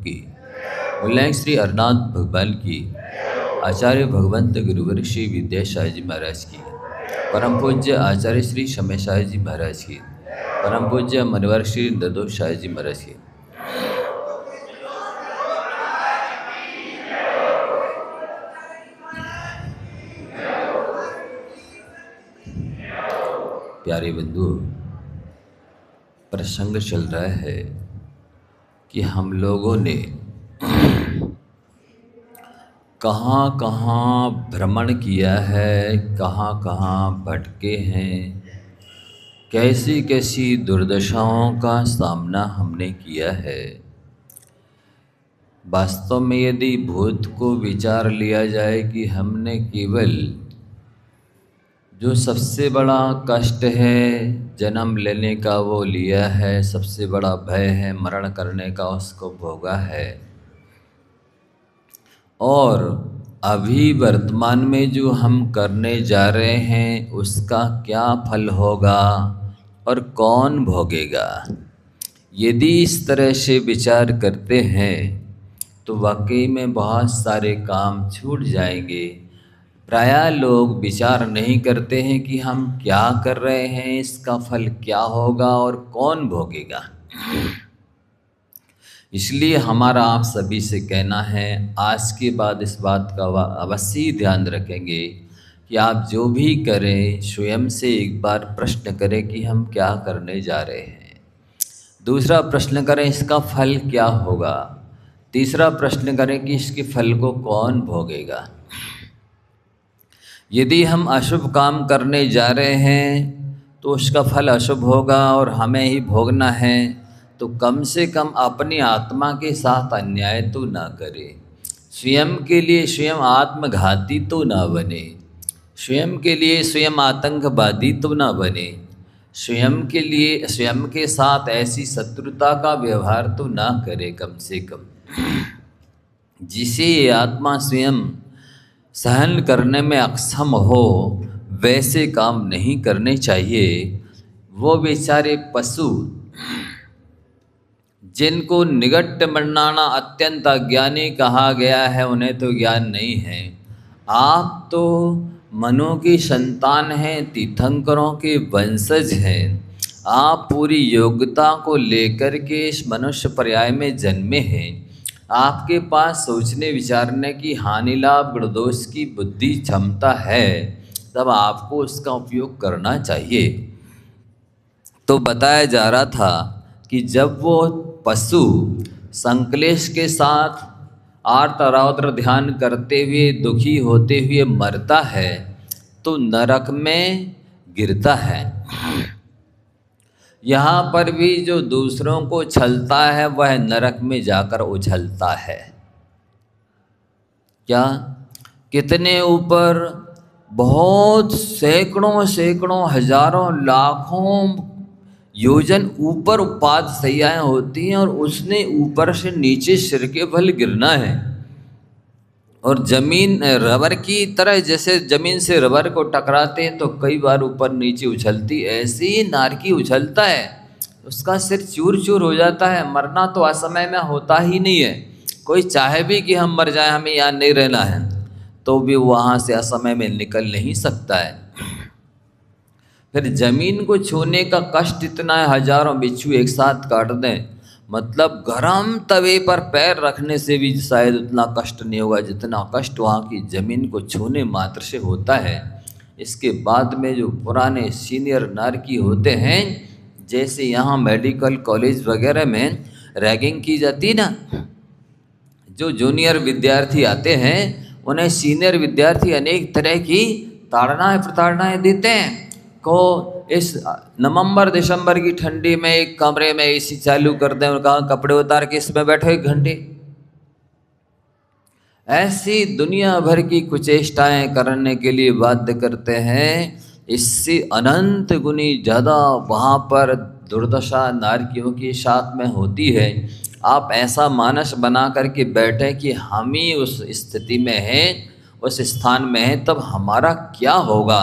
की। बोलें श्री अरनाथ भगवान की, आचार्य भगवंत गुरुवर श्री विद्यासाई जी महाराज की, परम पूज्य आचार्य श्री शमेशाय जी महाराज की, परम पूज्य मनवर श्री नदोष शाह जी महाराज की। प्यारे बंधु, प्रसंग चल रहा है कि हम लोगों ने कहाँ कहाँ भ्रमण किया है, कहाँ कहाँ भटके हैं, कैसी कैसी दुर्दशाओं का सामना हमने किया है। वास्तव में यदि भूत को विचार लिया जाए कि हमने केवल जो सबसे बड़ा कष्ट है जन्म लेने का वो लिया है, सबसे बड़ा भय है मरण करने का उसको भोगा है, और अभी वर्तमान में जो हम करने जा रहे हैं उसका क्या फल होगा और कौन भोगेगा। यदि इस तरह से विचार करते हैं तो वाकई में बहुत सारे काम छूट जाएंगे। प्रायः लोग विचार नहीं करते हैं कि हम क्या कर रहे हैं, इसका फल क्या होगा और कौन भोगेगा। इसलिए हमारा आप सभी से कहना है, आज के बाद इस बात का अवश्य ध्यान रखेंगे कि आप जो भी करें स्वयं से एक बार प्रश्न करें कि हम क्या करने जा रहे हैं। दूसरा प्रश्न करें इसका फल क्या होगा। तीसरा प्रश्न करें कि इसके फल को कौन भोगेगा। यदि हम अशुभ काम करने जा रहे हैं तो उसका फल अशुभ होगा और हमें ही भोगना है, तो कम से कम अपनी आत्मा के साथ अन्याय तो ना करें, स्वयं के लिए स्वयं आत्मघाती तो ना बने, स्वयं के लिए स्वयं आतंकवादी तो ना बने, स्वयं के लिए स्वयं के साथ ऐसी शत्रुता का व्यवहार तो ना करे कम से कम, जिसे ये आत्मा स्वयं सहन करने में अक्षम हो। वैसे काम नहीं करने चाहिए। वो बेचारे पशु जिनको निगट्ट मन्नाना अत्यंत अज्ञानी कहा गया है, उन्हें तो ज्ञान नहीं है। आप तो मनो की संतान हैं, तीर्थंकरों के वंशज हैं। आप पूरी योग्यता को लेकर के इस मनुष्य पर्याय में जन्मे हैं। आपके पास सोचने विचारने की हानि लाभ गुणदोष की बुद्धि क्षमता है, तब आपको उसका उपयोग करना चाहिए। तो बताया जा रहा था कि जब वो पशु संकलेश के साथ आर्तरौद्र ध्यान करते हुए दुखी होते हुए मरता है तो नरक में गिरता है। यहाँ पर भी जो दूसरों को छलता है वह नरक में जाकर उछलता है। क्या कितने ऊपर बहुत सैकड़ों सैकड़ों हजारों लाखों योजन ऊपर उपाद सैयाएँ होती हैं और उसने ऊपर से नीचे सिर के बल गिरना है। और जमीन रबर की तरह जैसे जमीन से रबर को टकराते हैं तो कई बार ऊपर नीचे उछलती, ऐसे ही नारकी उछलता है, उसका सिर चूर चूर हो जाता है। मरना तो असमय में होता ही नहीं है। कोई चाहे भी कि हम मर जाएं, हमें यहाँ नहीं रहना है, तो भी वहाँ से असमय में निकल नहीं सकता है। फिर जमीन को छूने का कष्ट इतना है, हजारों बिच्छू एक साथ काट दें, मतलब गरम तवे पर पैर रखने से भी शायद उतना कष्ट नहीं होगा जितना कष्ट वहाँ की ज़मीन को छूने मात्र से होता है। इसके बाद में जो पुराने सीनियर नारकी होते हैं, जैसे यहाँ मेडिकल कॉलेज वगैरह में रैगिंग की जाती ना, जो जूनियर विद्यार्थी आते हैं उन्हें सीनियर विद्यार्थी अनेक तरह की ताड़नाएँ प्रताड़नाएँ देते हैं। को इस नवंबर दिसंबर की ठंडी में एक कमरे में एसी चालू कर दें और कहा कपड़े उतार के इसमें बैठो 1 घंटे। ऐसी दुनिया भर की कुचेष्टाएं करने के लिए बाध्य करते हैं। इससे अनंत गुनी ज़्यादा वहाँ पर दुर्दशा नारकियों के साथ में होती है। आप ऐसा मानस बना करके बैठे कि हम ही उस स्थिति में हैं, उस स्थान में हैं, तब हमारा क्या होगा।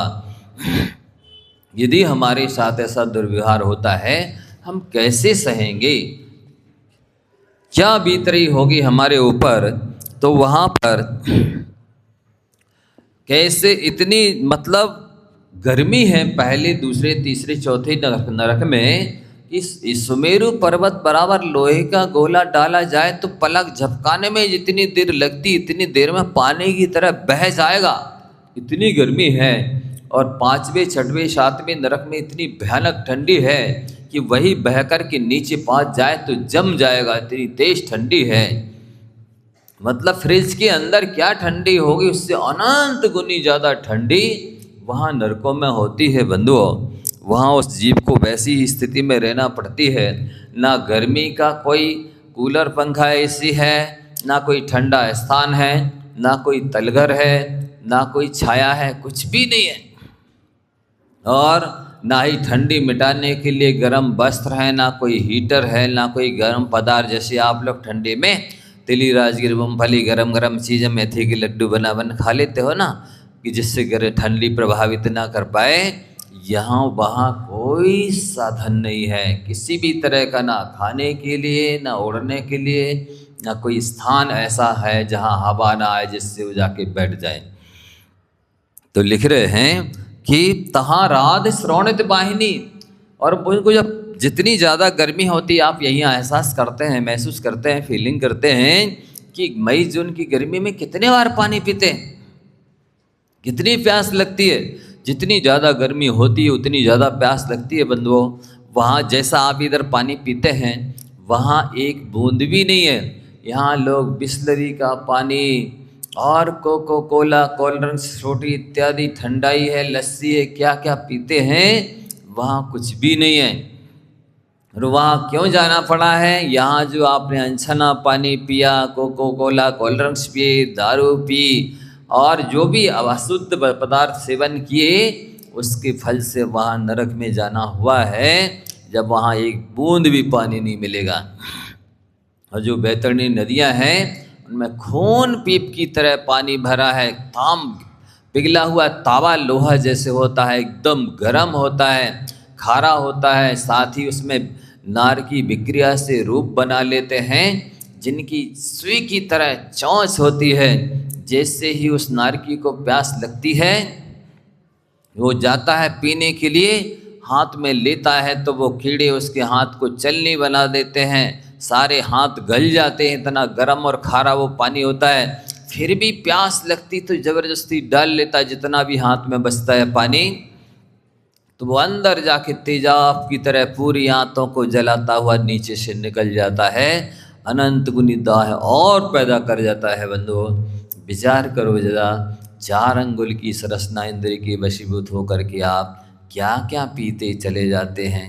यदि हमारे साथ ऐसा दुर्व्यवहार होता है हम कैसे सहेंगे। क्या बीत रही होगी हमारे ऊपर। तो वहाँ पर कैसे इतनी मतलब गर्मी है पहले दूसरे तीसरे चौथे नरक में। इस सुमेरु पर्वत बराबर लोहे का गोला डाला जाए तो पलक झपकाने में जितनी देर लगती इतनी देर में पानी की तरह बह जाएगा, इतनी गर्मी है। और पांचवें छठवें सातवें नरक में इतनी भयानक ठंडी है कि वही बहकर के नीचे पहुंच जाए तो जम जाएगा, इतनी तेज ठंडी है। मतलब फ्रिज के अंदर क्या ठंडी होगी, उससे अनंत गुनी ज़्यादा ठंडी वहाँ नरकों में होती है बंधुओं। वहाँ उस जीव को वैसी ही स्थिति में रहना पड़ती है। ना गर्मी का कोई कूलर पंखा एसी है, ना कोई ठंडा स्थान है, ना कोई तलघर है, ना कोई छाया है, कुछ भी नहीं है। और ना ही ठंडी मिटाने के लिए गर्म वस्त्र है, ना कोई हीटर है, ना कोई गर्म पदार्थ। जैसे आप लोग ठंडी में तिली राजगिर मूंगफली गरम गरम चीज़ें मेथी के लड्डू बना खा लेते हो ना, कि जिससे ठंडी प्रभावित ना कर पाए। यहाँ वहाँ कोई साधन नहीं है किसी भी तरह का, ना खाने के लिए, ना ओढ़ने के लिए, ना कोई स्थान ऐसा है जहाँ हवा ना आए जिससे वो जाके बैठ जाए। तो लिख रहे हैं कि तहाँ राध श्रवणित वाहिनी। और उनको जब जितनी ज़्यादा गर्मी होती है, आप यही एहसास करते हैं, महसूस करते हैं, फीलिंग करते हैं कि मई जून की गर्मी में कितने बार पानी पीते हैं, कितनी प्यास लगती है। जितनी ज़्यादा गर्मी होती है उतनी ज़्यादा प्यास लगती है बंधुओं। वहाँ जैसा आप इधर पानी पीते हैं वहाँ एक बूंद भी नहीं है। यहाँ लोग बिस्लरी का पानी और Coca Cola, cold drinks, Frooti इत्यादि ठंडाई है, लस्सी है, क्या क्या पीते हैं, वहाँ कुछ भी नहीं है। और वहाँ क्यों जाना पड़ा है? यहाँ जो आपने अनछना पानी पिया, कोको कोला, कोल्ड ड्रिंक्स पिए, दारू पी और जो भी अशुद्ध पदार्थ सेवन किए, उसके फल से वहाँ नरक में जाना हुआ है, जब वहाँ एक बूंद भी पानी नहीं मिलेगा। और जो बैतरणी नदियाँ हैं उनमें खून पीप की तरह पानी भरा है, ताम पिघला हुआ तावा लोहा जैसे होता है, एकदम गर्म होता है, खारा होता है, साथ ही उसमें नार की विक्रिया से रूप बना लेते हैं जिनकी सुई की तरह चोंच होती है। जैसे ही उस नारकी को प्यास लगती है, वो जाता है पीने के लिए, हाथ में लेता है तो वो कीड़े उसके हाथ को चलनी बना देते हैं, सारे हाथ गल जाते हैं, इतना गर्म और खारा वो पानी होता है। फिर भी प्यास लगती तो ज़बरदस्ती डाल लेता है जितना भी हाथ में बचता है पानी, तो वो अंदर जाके तेजाब की तरह पूरी आंतों को जलाता हुआ नीचे से निकल जाता है, अनंत गुनी दाह और पैदा कर जाता है। बंधुओं विचार करो जरा, 4 अंगुल की सरसना इंद्र के वशीभूत होकर के आप क्या क्या पीते चले जाते हैं।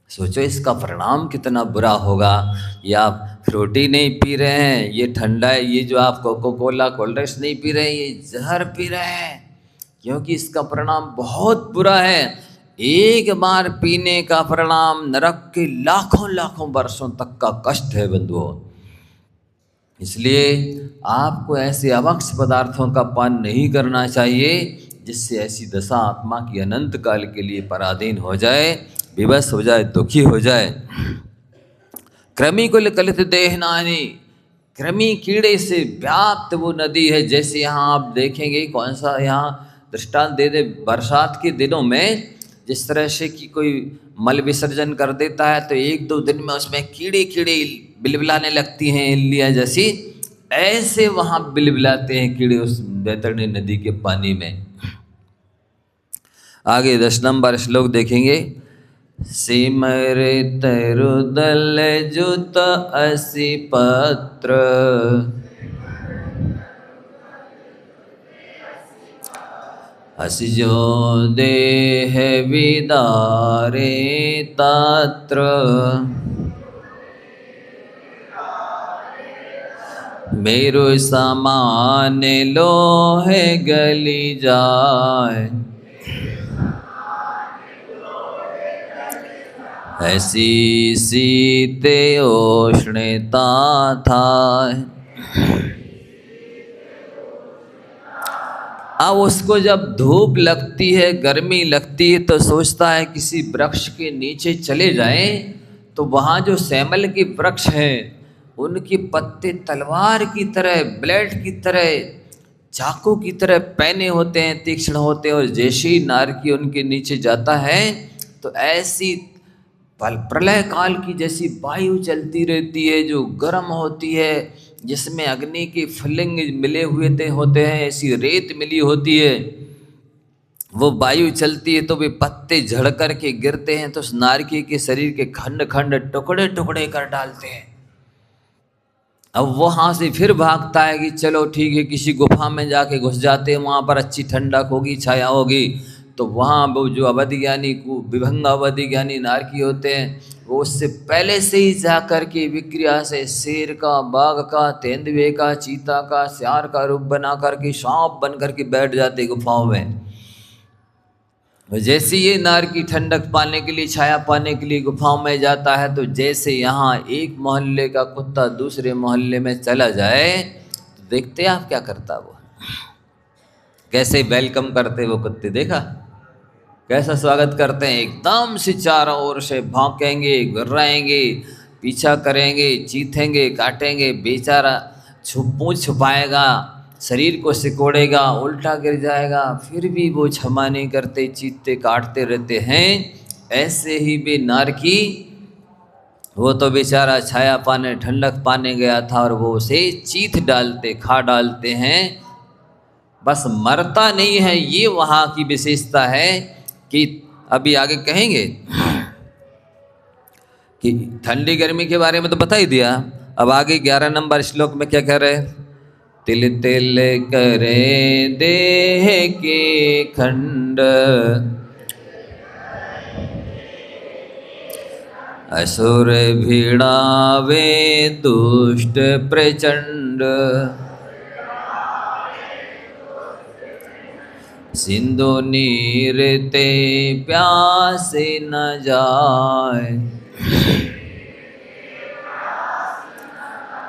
सोचो इसका परिणाम कितना बुरा होगा। ये आप फ्रूटी नहीं पी रहे हैं, ये ठंडा है, ये जो आप कोको कोला कोल्ड ड्रिंक्स नहीं पी रहे हैं, ये जहर पी रहे हैं, क्योंकि इसका परिणाम बहुत बुरा है। एक बार पीने का परिणाम नरक के लाखों लाखों वर्षों तक का कष्ट है बंधुओं। इसलिए आपको ऐसे अवक्ष पदार्थों का पान नहीं करना चाहिए जिससे ऐसी दशा आत्मा की अनंत काल के लिए पराधीन हो जाए, विवश हो जाए, दुखी हो जाए। कृमि कुल कलित देहनानी, कृमि कीड़े से व्याप्त वो नदी है। जैसे यहाँ आप देखेंगे, कौन सा यहाँ दृष्टांत दे दे, बरसात के दिनों में जिस तरह से कि कोई मल विसर्जन कर देता है तो 1-2 दिन में उसमें कीड़े कीड़े बिलबिलाने लगती हैं, इल्लियाँ जैसी, ऐसे वहाँ बिलबिलाते हैं कीड़े उस बैतरणी नदी के पानी में। आगे 10 नंबर श्लोक देखेंगे। सिमर तरुदल जुत असि पत्र, असि जो देह विदारे तत्र, मेरु समान लोहे गली जाए, ऐसी शीते उष्णता था। अब उसको जब धूप लगती है, गर्मी लगती है, तो सोचता है किसी वृक्ष के नीचे चले जाएं तो वहाँ जो सैमल के वृक्ष हैं उनके पत्ते तलवार की तरह, ब्लेड की तरह, चाकू की तरह पैने होते हैं, तीक्ष्ण होते हैं। और जैसे ही नारकी उनके नीचे जाता है तो ऐसी प्रलय काल की जैसी वायु चलती रहती है जो गर्म होती है, जिसमें अग्नि के फलिंग मिले हुए होते हैं, ऐसी रेत मिली होती है। वो वायु चलती है तो वे पत्ते झड़ कर के गिरते हैं तो उस नारकी के शरीर के खंड खंड टुकड़े टुकड़े कर डालते हैं। अब वो वहाँ से फिर भागता है कि चलो ठीक है, किसी गुफा में जाके घुस जाते हैं, वहाँ पर अच्छी ठंडक होगी, छाया होगी। तो वहाँ वो जो अवधि ज्ञानी को विभंग अवधि ज्ञानी नारकी होते हैं, वो उससे पहले से ही जा कर के विक्रिया से शेर का, बाघ का, तेंदुए का, चीता का, सियार का रूप बना करके, सांप बन करके बैठ जाते गुफाओं में। जैसे ये नारकी ठंडक पाने के लिए, छाया पाने के लिए गुफाओं में जाता है, तो जैसे यहाँ एक मोहल्ले का कुत्ता दूसरे मोहल्ले में चला जाए तो देखते हैं आप क्या करता वो, कैसे वेलकम करते वो कुत्ते, देखा कैसा स्वागत करते हैं। एकदम से चारों ओर से भौंकेंगे, गुर्राएंगे, पीछा करेंगे, चीथेंगे, काटेंगे। बेचारा पूंछ छुपाएगा, शरीर को सिकोड़ेगा, उल्टा गिर जाएगा, फिर भी वो क्षमा नहीं करते, चीतते काटते रहते हैं। ऐसे ही भी नारकी, वो तो बेचारा छाया पाने, ठंडक पाने गया था और वो उसे चीथ डालते, खा डालते हैं। बस मरता नहीं है, ये वहाँ की विशेषता है कि अभी आगे कहेंगे कि ठंडी गर्मी के बारे में तो बता ही दिया। अब आगे 11 नंबर श्लोक में क्या कह रहे हैं? तिल तिल करे देह के खंड, असुर भिड़ावे दुष्ट प्रचंड, सिंधु नीर ते प्यासे न जाए,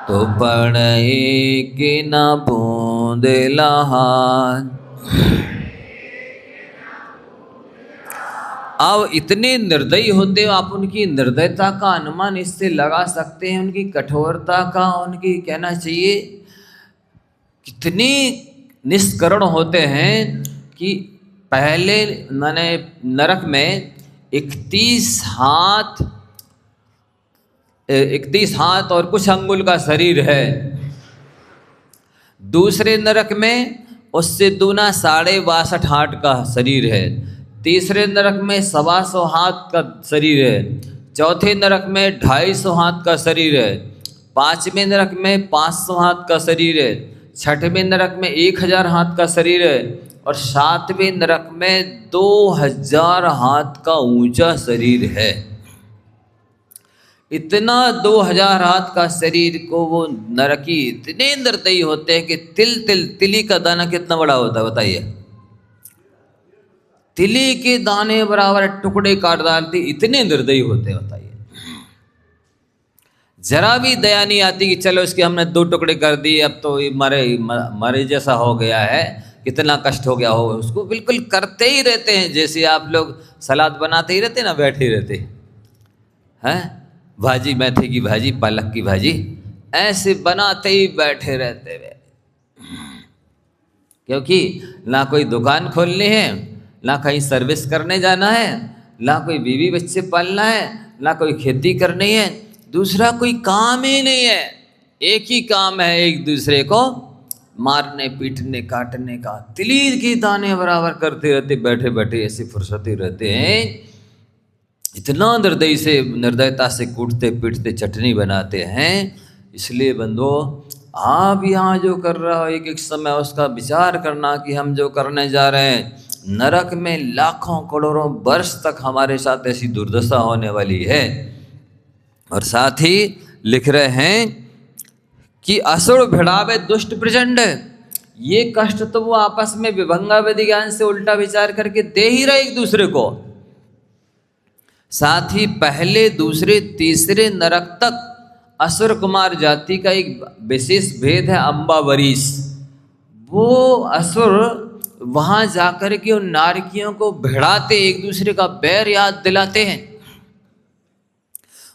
तो पण एक न बूंद लहान। अब इतने निर्दयी होते हो आप, उनकी निर्दयता का अनुमान इससे लगा सकते हैं, उनकी कठोरता का, उनकी कहना चाहिए कितनी निष्करुण होते हैं कि पहले मैंने नरक में 31 हाथ और कुछ अंगुल का शरीर है। दूसरे नरक में उससे दूना 62.5 हाथ का शरीर है। तीसरे नरक में 125 हाथ का शरीर है। चौथे नरक में 250 हाथ का शरीर है। पांचवें नरक में 500 हाथ का शरीर है। छठवें नरक में 1000 हाथ का शरीर है। और सातवें नरक में 2000 हाथ का ऊंचा शरीर है। इतना 2000 हाथ का शरीर को वो नरकी इतने निर्दयी होते हैं कि तिली का दाना कितना बड़ा होता है बताइए? तिली के दाने बराबर टुकड़े काट डालते, इतने निर्दयी होते हैं बताइए। जरा भी दया नहीं आती कि चलो इसके हमने 2 टुकड़े कर दिए, अब तो ये मरे जैसा हो गया है, कितना कष्ट हो गया हो। उसको बिल्कुल करते ही रहते हैं, जैसे आप लोग सलाद बनाते ही रहते ना, बैठे ही रहते हैं, भाजी मेथी की भाजी, पालक की भाजी, ऐसे बनाते ही बैठे रहते हुए। क्योंकि ना कोई दुकान खोलनी है, ना कहीं सर्विस करने जाना है, ना कोई बीवी बच्चे पालना है, ना कोई खेती करनी है, दूसरा कोई काम ही नहीं है। एक ही काम है, एक दूसरे को मारने, पीटने, काटने का। तिली के दाने बराबर करते रहते, बैठे बैठे ऐसे फुर्सती रहते हैं। इतना निर्दयता से कूटते पीटते चटनी बनाते हैं। इसलिए बंधुओं, आप यहाँ जो कर रहा हो, एक एक समय उसका विचार करना कि हम जो करने जा रहे हैं, नरक में लाखों करोड़ों वर्ष तक हमारे साथ ऐसी दुर्दशा होने वाली है। और साथ ही लिख रहे हैं कि असुर भिड़ावे दुष्ट प्रचंड। ये कष्ट तो वो आपस में विभंगावधि ज्ञान से उल्टा विचार करके दे ही रहे एक दूसरे को। साथ ही पहले, दूसरे, तीसरे नरक तक असुर कुमार जाति का एक विशेष भेद है, अम्बावरीश। वो असुर वहां जाकर के उन नारकियों को भिड़ाते, एक दूसरे का बैर याद दिलाते हैं।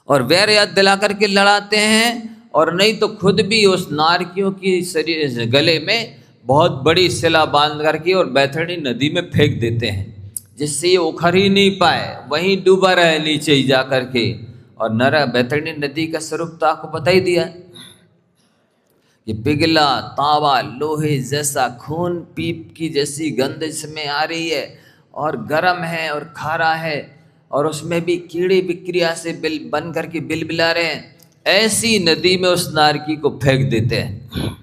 और वैर याद दिला करके लड़ाते हैं, और नहीं तो खुद भी उस नारकियों की शरीर गले में बहुत बड़ी शिला बांध करके और बैतरणी नदी में फेंक देते हैं, जिससे ये उखड़ ही नहीं पाए, वहीं डूबा रहे नीचे ही जा करके। और नर बैतरणी नदी का स्वरूप तो आपको बता ही दिया, ये पिघला तांबा लोहे जैसा, खून पीप की जैसी गंध इसमें आ रही है, और गर्म है और खारा है, और उसमें भी कीड़े विक्रिया से बिल बन करके बिलबिला रहे हैं। ऐसी नदी में उस नारकी को फेंक देते हैं।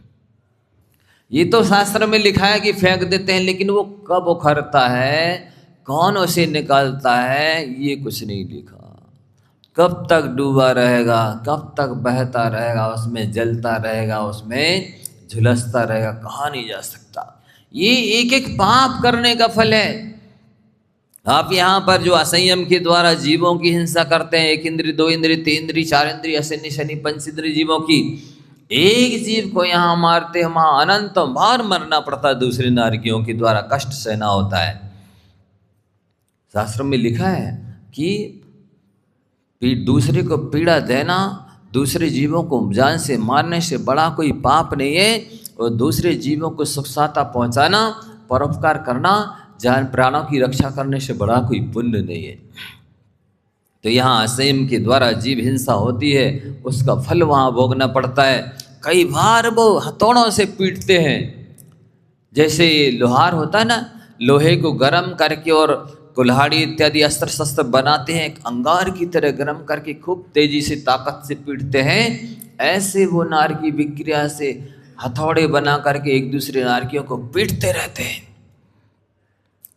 ये तो शास्त्र में लिखा है कि फेंक देते हैं, लेकिन वो कब उखड़ता है, कौन उसे निकालता है, ये कुछ नहीं लिखा। कब तक डूबा रहेगा, कब तक बहता रहेगा, उसमें जलता रहेगा, उसमें झुलसता रहेगा, कहा नहीं जा सकता। ये एक एक पाप करने का फल है। आप यहाँ पर जो असंयम के द्वारा जीवों की हिंसा करते हैं, 1 इंद्री 2 इंद्री 3 इंद्री 4 इंद्री अशनि शनि पंच इंद्री जीवों की, एक जीव को यहाँ मारते हैं, वहाँ अनंत बार मरना पड़ता है, दूसरे नारकियों के द्वारा कष्ट सहना होता है। शास्त्र में लिखा है कि दूसरे को पीड़ा देना, दूसरे जीवों को जान से मारने से बड़ा कोई पाप नहीं है, और दूसरे जीवों को सुख सहायता पहुँचाना, परोपकार करना, जान प्राणों की रक्षा करने से बड़ा कोई पुण्य नहीं है। तो यहाँ असंयम के द्वारा जीव हिंसा होती है, उसका फल वहाँ भोगना पड़ता है। कई बार वो हथौड़ों से पीटते हैं, जैसे लोहार होता है ना, लोहे को गर्म करके और कुल्हाड़ी इत्यादि अस्त्र शस्त्र बनाते हैं, एक अंगार की तरह गर्म करके खूब तेजी से ताकत से पीटते हैं। ऐसे वो नारकी विक्रिया से हथौड़े बना करके एक दूसरे नारकियों को पीटते रहते हैं।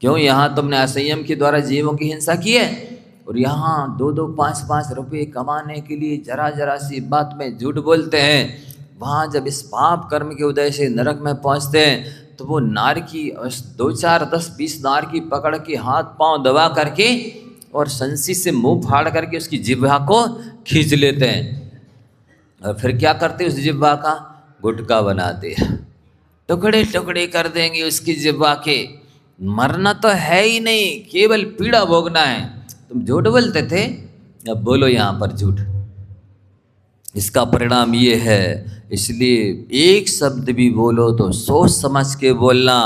क्यों? यहाँ तुमने असंयम के द्वारा जीवों की हिंसा की है, और यहाँ 2-2 5-5 रुपये कमाने के लिए जरा जरा सी बात में झूठ बोलते हैं। वहाँ जब इस पाप कर्म के उदय से नरक में पहुँचते हैं, तो वो नारकी 2 4 10 20 नारकी पकड़ के हाथ पांव दबा करके और संसी से मुंह फाड़ करके उसकी जिह्वा को खींच लेते हैं, और फिर क्या करते हैं, उस जिह्वा का गुटका बनाते हैं, टुकड़े टुकड़े कर देंगे उसकी जिह्वा के। मरना तो है ही नहीं, केवल पीड़ा भोगना है। तुम झूठ बोलते थे, अब बोलो यहाँ पर झूठ। इसका परिणाम ये है, इसलिए एक शब्द भी बोलो तो सोच समझ के बोलना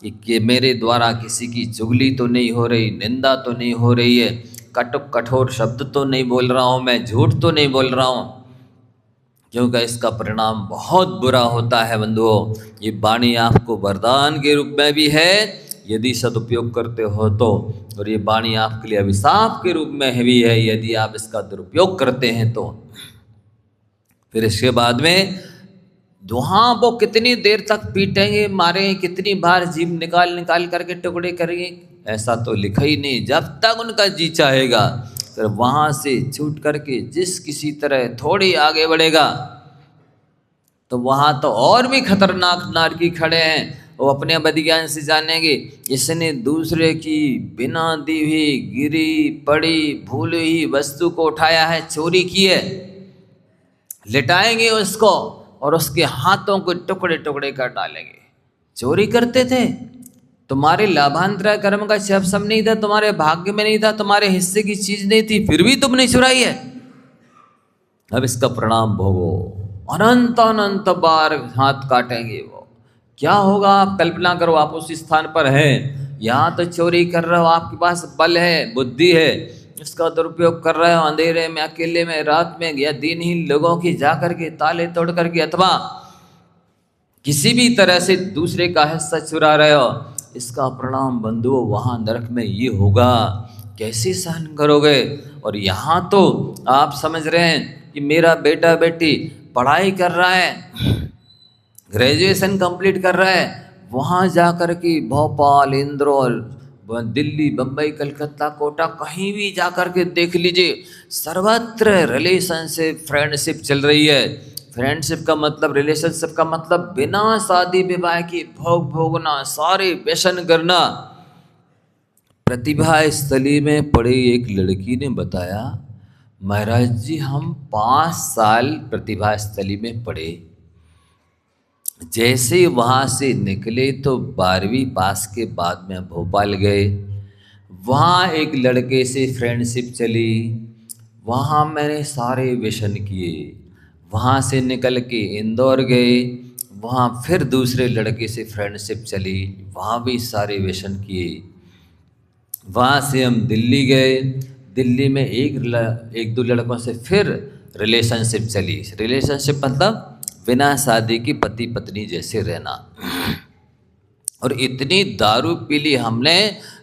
कि मेरे द्वारा किसी की चुगली तो नहीं हो रही, निंदा तो नहीं हो रही है, कटुक कठोर शब्द तो नहीं बोल रहा हूँ, मैं झूठ तो नहीं बोल रहा हूँ, क्योंकि इसका परिणाम बहुत बुरा होता है। बंधुओं, ये वाणी आपको वरदान के रूप में भी है यदि सदुपयोग करते हो तो, और ये वाणी आपके लिए अभिशाप के रूप में भी है यदि आप इसका दुरुपयोग करते हैं तो। फिर इसके बाद में वहाँ वो कितनी देर तक पीटेंगे, मारेंगे, कितनी बार जीभ निकाल निकाल करके टुकड़े करेंगे, ऐसा तो लिखा ही नहीं। जब तक उनका जी चाहेगा, फिर वहाँ से छूट करके जिस किसी तरह थोड़ी आगे बढ़ेगा, तो वहाँ तो और भी खतरनाक नारकी खड़े हैं। वो अपने बदज्ञान से जानेंगे, इसने दूसरे की बिना दी हुई गिरी पड़ी भूली हुई वस्तु को उठाया है, चोरी की है, लिटाएंगे उसको और उसके हाथों को टुकड़े टुकड़े कर डालेंगे। चोरी करते थे, तुम्हारे लाभांतर कर्म का सब नहीं था, तुम्हारे भाग्य में नहीं था, तुम्हारे हिस्से की चीज नहीं थी, फिर भी तुमने चुराई है। अब इसका परिणाम भोगो, अनंत अनंत बार हाथ काटेंगे वो। क्या होगा आप कल्पना करो, आप उस स्थान पर हैं, यहाँ तो चोरी कर रहे हो, आपके पास बल है, बुद्धि है, इसका दुरुपयोग कर रहे हो, अंधेरे में, अकेले में, रात में या दिनहीन लोगों की जा करके ताले तोड़ करके अथवा किसी भी तरह से दूसरे का हिस्सा चुरा रहे हो, इसका परिणाम बंधुओं वहाँ नरक में ये होगा। कैसे सहन करोगे? और यहाँ तो आप समझ रहे हैं कि मेरा बेटा बेटी पढ़ाई कर रहा है, ग्रेजुएशन कंप्लीट कर रहा है, वहाँ जा कर के भोपाल, इंदौर, दिल्ली, बम्बई, कलकत्ता, कोटा, कहीं भी जा कर के देख लीजिए, सर्वत्र रिलेशनशिप, फ्रेंडशिप चल रही है। फ्रेंडशिप का मतलब, रिलेशनशिप का मतलब बिना शादी विवाह की भोग भोगना, सारे व्यसन करना। प्रतिभा स्थली में पढ़ी एक लड़की ने बताया, महाराज जी हम 5 साल प्रतिभा स्थली में पढ़े, जैसे वहाँ से निकले तो 12वीं पास के बाद में भोपाल गए, वहाँ एक लड़के से फ्रेंडशिप चली, वहाँ मैंने सारे व्यसन किए। वहाँ से निकल के इंदौर गए, वहाँ फिर दूसरे लड़के से फ्रेंडशिप चली, वहाँ भी सारे व्यसन किए। वहाँ से हम दिल्ली गए, दिल्ली में एक दो लड़कों से फिर रिलेशनशिप चली। रिलेशनशिप मतलब बिना शादी की पति पत्नी जैसे रहना। और इतनी दारू पी ली हमने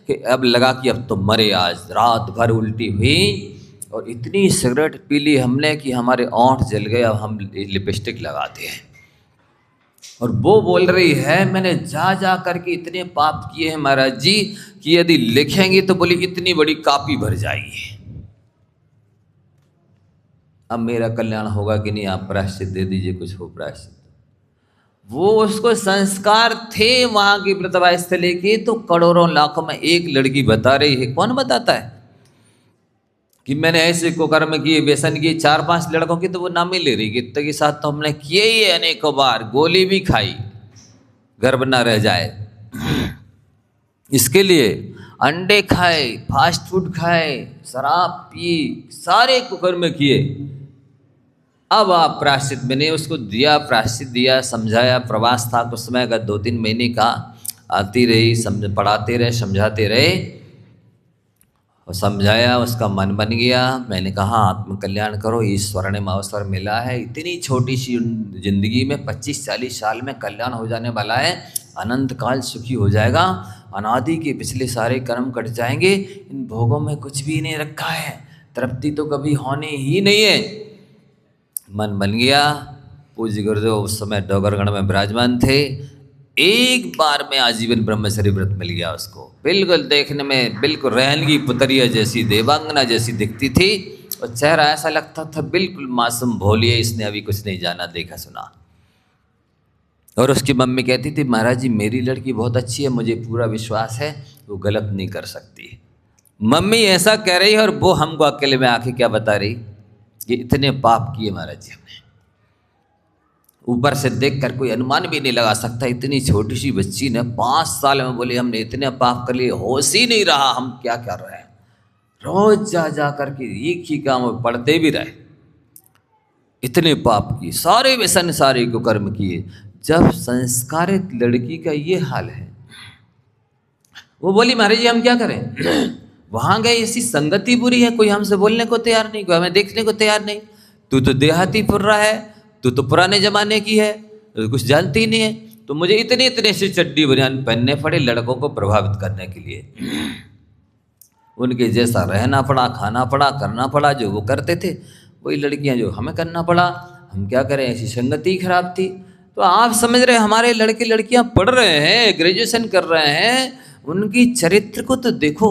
कि अब लगा कि अब तो मरे आज, रात भर उल्टी हुई। और इतनी सिगरेट पी ली हमने कि हमारे ओंठ जल गए, अब हम लिपस्टिक लगाते हैं। और वो बोल रही है मैंने जा जा करके इतने पाप किए हैं महाराज जी कि यदि लिखेंगे तो बोली इतनी बड़ी कापी भर जाएगी। अब मेरा कल्याण होगा कि नहीं, आप प्रायश्चित दे दीजिए, कुछ हो प्रायश्चित। वो उसको संस्कार थे वहां की प्रतिभा स्थले के, तो करोड़ों लाखों में एक लड़की बता रही है। कौन बताता है कि मैंने ऐसे कुकर्म किए, व्यसन किए? 4-5 लड़कों की तो वो नाम ही ले रही, कितने के साथ तो हमने किए ही अनेकों बार, गोली भी खाई, गर्भ ना रह जाए इसके लिए। अंडे खाए, फास्ट फूड खाए, शराब पी, सारे कुकर्म किए। अब आप प्रायश्चित, मैंने उसको दिया, प्रायश्चित दिया, समझाया। प्रवास था कुछ समय का, 2-3 महीने का। आती रही, पढ़ाते रहे, समझाते रहे और समझाया, उसका मन बन गया। मैंने कहा आत्म कल्याण करो, ये स्वर्णिम अवसर मिला है। इतनी छोटी सी जिंदगी में 25-40 साल में कल्याण हो जाने वाला है, अनंत काल सुखी हो जाएगा, अनादि के पिछले सारे कर्म कट जाएंगे। इन भोगों में कुछ भी नहीं रखा है, तृप्ति तो कभी होनी ही नहीं है। मन बन गया। पूज्य गुरुदेव उस समय डोगरगढ़ में विराजमान थे। एक बार में आजीवन ब्रह्मचर्य व्रत मिल गया उसको। बिल्कुल देखने में बिल्कुल रहनगी पुतरिया जैसी, देवांगना जैसी दिखती थी, और चेहरा ऐसा लगता था बिल्कुल मासूम भोली है, इसने अभी कुछ नहीं जाना देखा सुना। और उसकी मम्मी कहती थी महाराज जी मेरी लड़की बहुत अच्छी है, मुझे पूरा विश्वास है वो गलत नहीं कर सकती। मम्मी ऐसा कह रही है और वो हमको अकेले में आके क्या बता रही, ये इतने पाप किए महाराज जी हमने, ऊपर से देखकर कोई अनुमान भी नहीं लगा सकता। इतनी छोटी सी बच्ची ने 5 साल में बोले हमने इतने पाप कर लिए, होश ही नहीं रहा हम क्या कर रहे हैं। रोज जा जा करके एक ही काम पढ़ते भी रहे, इतने पाप किए, सारे व्यसन सारे को कर्म किए। जब संस्कारित लड़की का ये हाल है, वो बोली महाराज जी हम क्या करें। वहां गए, ऐसी संगति बुरी है, कोई हमसे बोलने को तैयार नहीं, कोई हमें देखने को तैयार नहीं। तू तो देहाती पुर्रा है, तू तो पुराने जमाने की है, कुछ जानती ही नहीं है। तो मुझे इतने इतने से चड्डी बनियान पहनने पड़े लड़कों को प्रभावित करने के लिए। उनके जैसा रहना पड़ा, खाना पड़ा, करना पड़ा, जो वो करते थे वही लड़कियां जो हमें करना पड़ा। हम क्या करें, ऐसी संगति खराब थी। तो आप समझ रहे, हमारे लड़के लड़कियां पढ़ रहे हैं, ग्रेजुएशन कर रहे हैं, उनकी चरित्र को तो देखो,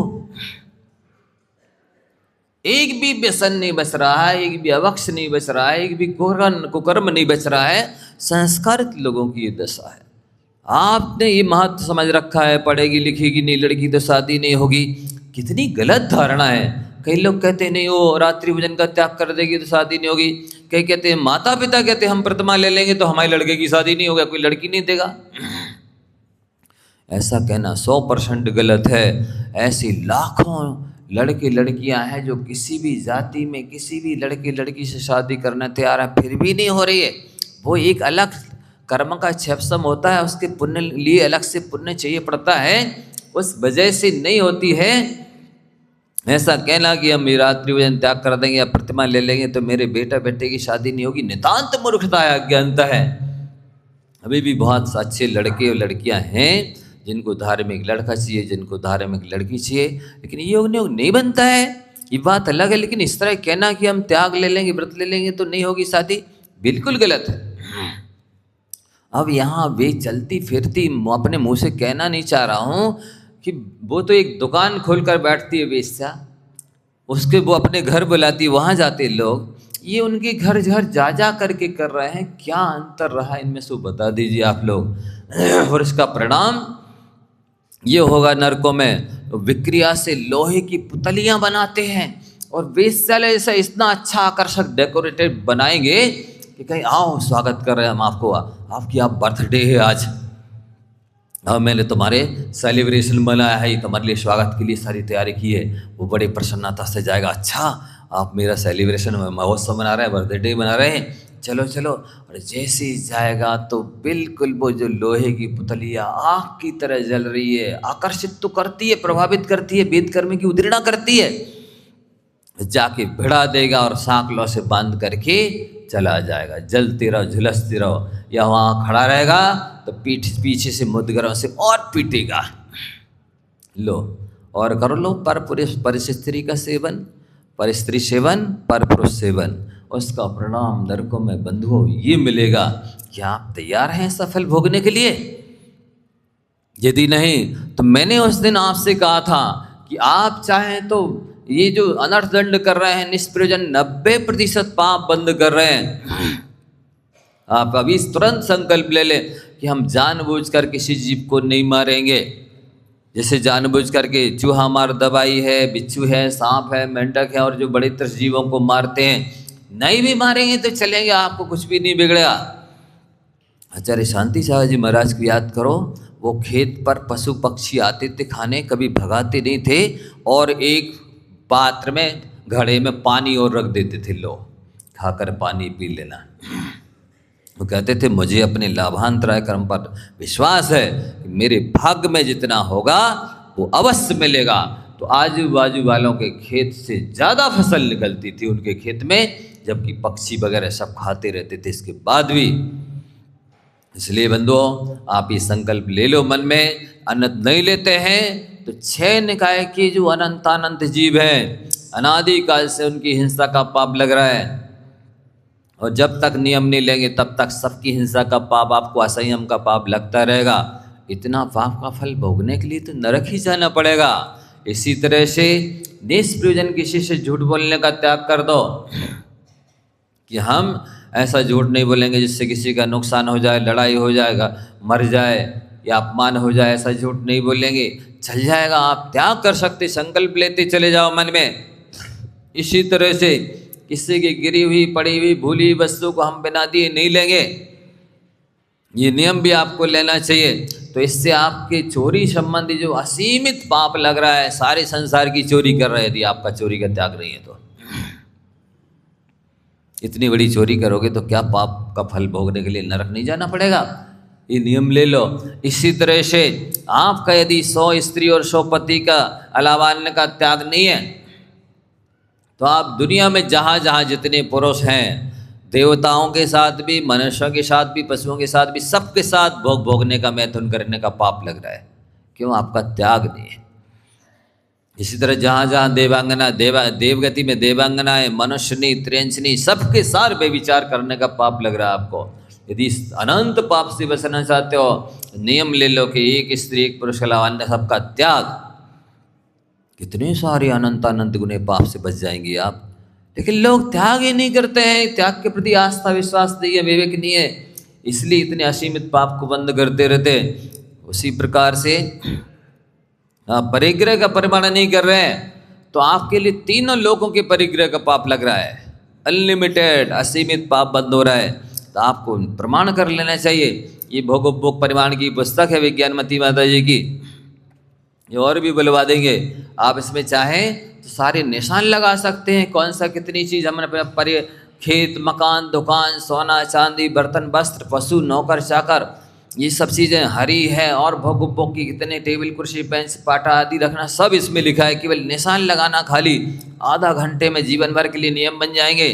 एक भी व्यसन नहीं बच रहा है, एक भी अवक्ष नहीं बच रहा है, एक भी कुकर्म नहीं बच रहा है। संस्कारित लोगों की ये दशा है। आपने ये महत्व समझ रखा है, पढ़ेगी लिखेगी नहीं लड़की तो शादी नहीं होगी। कितनी गलत धारणा है। कई लोग कहते नहीं वो रात्रि भोजन का त्याग कर देगी तो शादी नहीं होगी। कई कहते हैं, माता पिता कहते हैं हम प्रतिमा ले लेंगे तो हमारे लड़के की शादी नहीं होगा, कोई लड़की नहीं देगा। ऐसा कहना 100% गलत है। ऐसी लाखों लड़के लड़कियां हैं जो किसी भी जाति में किसी भी लड़के लड़की से शादी करना तैयार है, फिर भी नहीं हो रही है। वो एक अलग कर्म का क्षेपसम होता है, उसके पुण्य लिए अलग से पुण्य चाहिए पड़ता है, उस वजह से नहीं होती है। ऐसा कहना कि हम रात्रि भोजन त्याग कर देंगे या प्रतिमा ले लेंगे तो मेरे बेटा बेटे की शादी नहीं होगी, नितांत मूर्खता है, अज्ञानता है। अभी भी बहुत अच्छे लड़के और लड़कियां हैं जिनको धार्मिक लड़का चाहिए, जिनको धार्मिक लड़की चाहिए, लेकिन ये योग नहीं बनता है। ये बात अलग है, लेकिन इस तरह कहना कि हम त्याग ले लेंगे, व्रत ले लेंगे तो नहीं होगी शादी, बिल्कुल गलत है। अब यहाँ वे चलती फिरती, अपने मुंह से कहना नहीं चाह रहा हूँ कि वो तो एक दुकान खोलकर बैठती है वेश्या, उसके वो अपने घर बुलाती, वहाँ जाते लोग, ये उनके घर घर जा जा करके कर रहे हैं। क्या अंतर रहा इनमें से बता दीजिए आप लोग। और इसका परिणाम ये होगा नरकों में, विक्रिया से लोहे की पुतलियां बनाते हैं और वेश्यालय से इतना अच्छा आकर्षक डेकोरेटेड बनाएंगे कि कहीं आओ स्वागत कर रहे हैं हम आपको, आपकी आप बर्थडे है आज, अब मैंने तुम्हारे सेलिब्रेशन बनाया है, तुम्हारे लिए स्वागत के लिए सारी तैयारी की है। वो बड़े प्रसन्नता से जाएगा, अच्छा आप मेरा सेलिब्रेशन महोत्सव मना रहे हैं, बर्थडे मना रहे हैं, चलो चलो। और जैसे ही जाएगा तो बिल्कुल वो जो लोहे की पुतलियाँ आग की तरह जल रही है, आकर्षित तो करती है, प्रभावित करती है, वेदकर्मी की उद्रेणा करती है, जाके भिड़ा देगा और सांकलों से बांध करके चला जाएगा। जलते रहो, झुलसते रहो, या वहाँ खड़ा रहेगा तो पीछे से मुद्गरों से और पीटेगा। लो और कर लो पर स्त्री का सेवन, पर स्त्री सेवन, पर पुरुष सेवन, उसका परिणाम नरकों में बंधुओं ये मिलेगा। क्या आप तैयार हैं सफल भोगने के लिए? यदि नहीं तो मैंने उस दिन आपसे कहा था कि आप चाहें तो ये जो अनर्थ दंड कर रहे हैं निष्प्रयोजन 90% पाप बंद कर रहे हैं। आप अभी तुरंत संकल्प ले लें कि हम जानबूझकर किसी जीव को नहीं मारेंगे। जैसे जानबूझ करके चूहा मार दवाई है, बिच्छू है, सांप है, मेंढक है और जो बड़े तरह जीवों को मारते हैं, नहीं भी मारेंगे तो चलेंगे, आपको कुछ भी नहीं बिगड़ेगा। आचार्य शांति साहब जी महाराज को याद करो, वो खेत पर पशु पक्षी आते थे खाने, कभी भगाते नहीं थे, और एक पात्र में घड़े में पानी और रख देते थे, लो खाकर पानी पी लेना। वो कहते थे मुझे अपने लाभांतराय कर्म पर विश्वास है कि मेरे भाग्य में जितना होगा वो अवश्य मिलेगा। तो आजू बाजू वालों के खेत से ज़्यादा फसल निकलती थी उनके खेत में, जबकि पक्षी वगैरह सब खाते रहते थे इसके बाद भी। इसलिए बंधुओं आप ये संकल्प ले लो मन में, अनंत नहीं लेते हैं तो 6 निकाय के जो अनंतानंत जीव हैं अनादि काल से उनकी हिंसा का पाप लग रहा है, और जब तक नियम नहीं लेंगे तब तक सबकी हिंसा का पाप, आपको असंयम का पाप लगता रहेगा। इतना पाप का फल भोगने के लिए तो नरक ही जाना पड़ेगा। इसी तरह से निष्प्रयोजन किसी से झूठ बोलने का त्याग कर दो कि हम ऐसा झूठ नहीं बोलेंगे जिससे किसी का नुकसान हो जाए, लड़ाई हो जाएगा, मर जाए या अपमान हो जाए, ऐसा झूठ नहीं बोलेंगे, चल जाएगा। आप त्याग कर सकते, संकल्प लेते चले जाओ मन में। इसी तरह से किसी की गिरी हुई, पड़ी हुई, भूली हुई वस्तु को हम बिना दिए नहीं लेंगे, ये नियम भी आपको लेना चाहिए। तो इससे आपके चोरी संबंधी जो असीमित पाप लग रहा है, सारे संसार की चोरी कर रहे हैं, यदि आपका चोरी का त्याग नहीं है तो इतनी बड़ी चोरी करोगे तो क्या पाप का फल भोगने के लिए नरक नहीं जाना पड़ेगा? ये नियम ले लो। इसी तरह से आपका यदि 100 स्त्री और 100 पति का अलावा अन्य का त्याग नहीं है तो आप दुनिया में जहाँ जहाँ जितने पुरुष हैं, देवताओं के साथ भी, मनुष्यों के साथ भी, पशुओं के साथ भी, सबके साथ भोगने का, मैथुन करने का पाप लग रहा है। क्यों? आपका त्याग नहीं है। इसी तरह जहाँ जहाँ देवांगना, देवगति में देवांगनाएं, मनुष्यनी, त्रियंचनी, सबके साथ बेविचार करने का पाप लग रहा है आपको। यदि अनंत पाप से बचना चाहते हो, नियम ले लो कि एक स्त्री एक पुरुष के अलावा अन्य सबका त्याग। कितने सारे अनंत गुने पाप से बच जाएंगे आप। लेकिन लोग त्याग ही नहीं करते हैं, त्याग के प्रति आस्था विश्वास नहीं है, विवेक नहीं है, इसलिए इतने असीमित पाप को बंद करते रहते। उसी प्रकार से आप परिग्रह का परिमाण नहीं कर रहे हैं तो आपके लिए तीनों लोगों के परिग्रह का पाप लग रहा है। अनलिमिटेड असीमित पाप बंद हो रहा है, तो आपको प्रमाण कर लेना चाहिए। ये भोग परिमाण की पुस्तक है विज्ञानमती माता जी की, ये और भी बुलवा देंगे। आप इसमें चाहें तो सारे निशान लगा सकते हैं, कौन सा कितनी चीज़ हमने अपने खेत, मकान, दुकान, सोना चांदी, बर्तन, वस्त्र, पशु, नौकर चाकर, ये सब चीज़ें हरी है, और भोग की कितने टेबल, कुर्सी, बेंच, पाटा आदि रखना, सब इसमें लिखा है। केवल निशान लगाना, खाली आधा घंटे में जीवन भर के लिए नियम बन जाएंगे।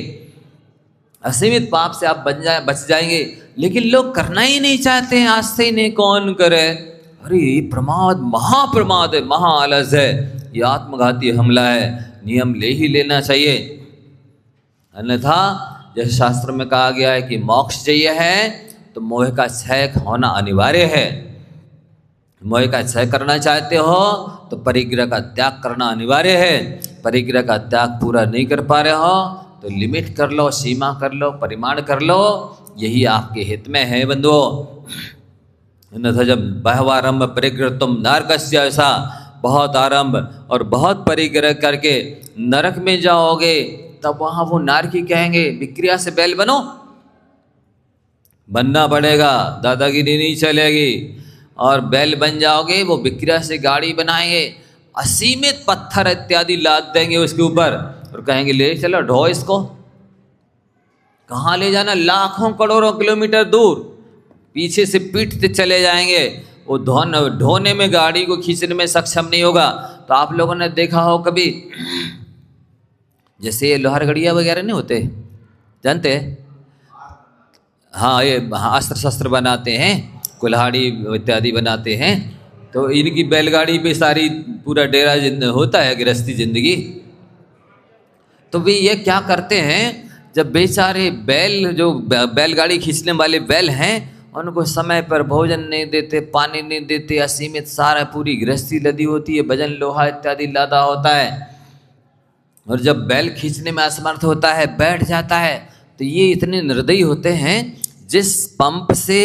असीमित पाप से आप बच जाएंगे। लेकिन लोग करना ही नहीं चाहते हैं, आज से ही नहीं, कौन करे? अरे प्रमाद महाप्रमाद है, महाआलस है, ये आत्मघाती हमला है, नियम ले ही लेना चाहिए। अन्यथा जैसे शास्त्र में कहा गया है कि मोक्ष चाहिए है तो मोह का क्षय होना अनिवार्य है। मोह का क्षय करना चाहते हो तो परिग्रह का त्याग करना अनिवार्य है। परिग्रह का त्याग पूरा नहीं कर पा रहे हो तो लिमिट कर लो, सीमा कर लो, परिमाण कर लो, यही आपके हित में है बंधुओं। अन्यथा जब बहवारंभ परिग्रह तुम नारकस्य, ऐसा बहुत आरंभ और बहुत परिग्रह करके नरक में जाओगे, तब वहाँ वो नारकी कहेंगे विक्रिया से बैल बनो, बनना पड़ेगा, दादागिरी नहीं चलेगी। और बैल बन जाओगे, वो विक्रिया से गाड़ी बनाएंगे, असीमित पत्थर इत्यादि लाद देंगे उसके ऊपर, और कहेंगे ले चलो ढो इसको। कहाँ ले जाना, लाखों करोड़ों किलोमीटर दूर, पीछे से पीटते चले जाएंगे, वो ढोने में, गाड़ी को खींचने में सक्षम नहीं होगा। तो आप लोगों ने देखा हो कभी, जैसे ये लोहारगढ़िया वगैरह नहीं होते, जानते हैं? हाँ, ये अस्त्र शस्त्र बनाते हैं, कुल्हाड़ी इत्यादि बनाते हैं, तो इनकी बैलगाड़ी पे सारी पूरा डेरा होता है, गृहस्थी जिंदगी। तो वे ये क्या करते हैं, जब बेचारे बैल, जो बैलगाड़ी खींचने वाले बैल हैं, उनको समय पर भोजन नहीं देते, पानी नहीं देते, असीमित सारा पूरी गृहस्थी लदी होती है, वजन लोहा इत्यादि लादा होता है, और जब बैल खींचने में असमर्थ होता है, बैठ जाता है, तो ये इतने निर्दयी होते हैं, जिस पंप से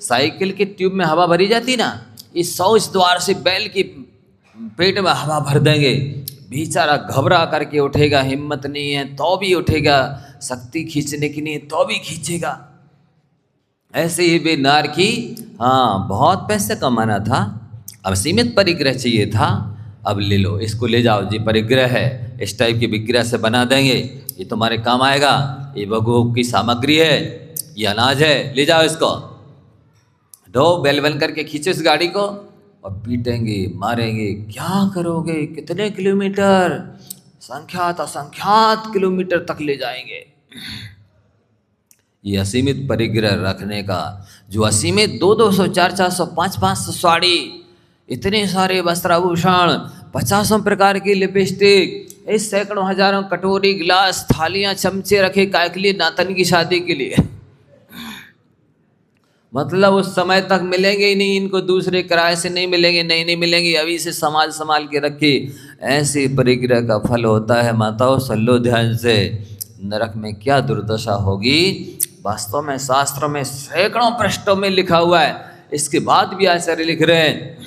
साइकिल के ट्यूब में हवा भरी जाती ना, इस 100 द्वार से बैल की पेट में हवा भर देंगे। बेचारा घबरा करके उठेगा, हिम्मत नहीं है तो भी उठेगा, शक्ति खींचने की नहीं तो भी खींचेगा। ऐसे ही वे नार की, हाँ बहुत पैसे कमाना था, अब सीमित परिग्रह चाहिए था, अब ले लो, इसको ले जाओ जी, परिग्रह है, इस टाइप की विग्रह से बना देंगे, ये तुम्हारे काम आएगा, ये भोग की सामग्री है, ये अनाज है, ले जाओ इसको, ढो, बैल बन करके खींचो इस गाड़ी को, और पीटेंगे, मारेंगे। क्या करोगे, कितने किलोमीटर, संख्यात असंख्यात किलोमीटर तक ले जाएंगे। ये असीमित परिग्रह रखने का, जो असीमित 200, 400, 500 साड़ी, इतने सारे वस्त्राभूषण, 50 प्रकार की लिपस्टिक, इस सैकड़ों हजारों कटोरी, गिलास, थालियां, चमचे रखे काय के लिए, नातन की शादी के लिए। मतलब उस समय तक मिलेंगे ही नहीं, इनको दूसरे किराए से नहीं मिलेंगे, नहीं मिलेंगे, अभी से संभाल के रखे। ऐसे परिग्रह का फल होता है माताओं, सल्लो ध्यान से, नरक में क्या दुर्दशा होगी। वास्तव में शास्त्रों में सैकड़ों पृष्ठों में लिखा हुआ है, इसके बाद भी आचार्य लिख रहे हैं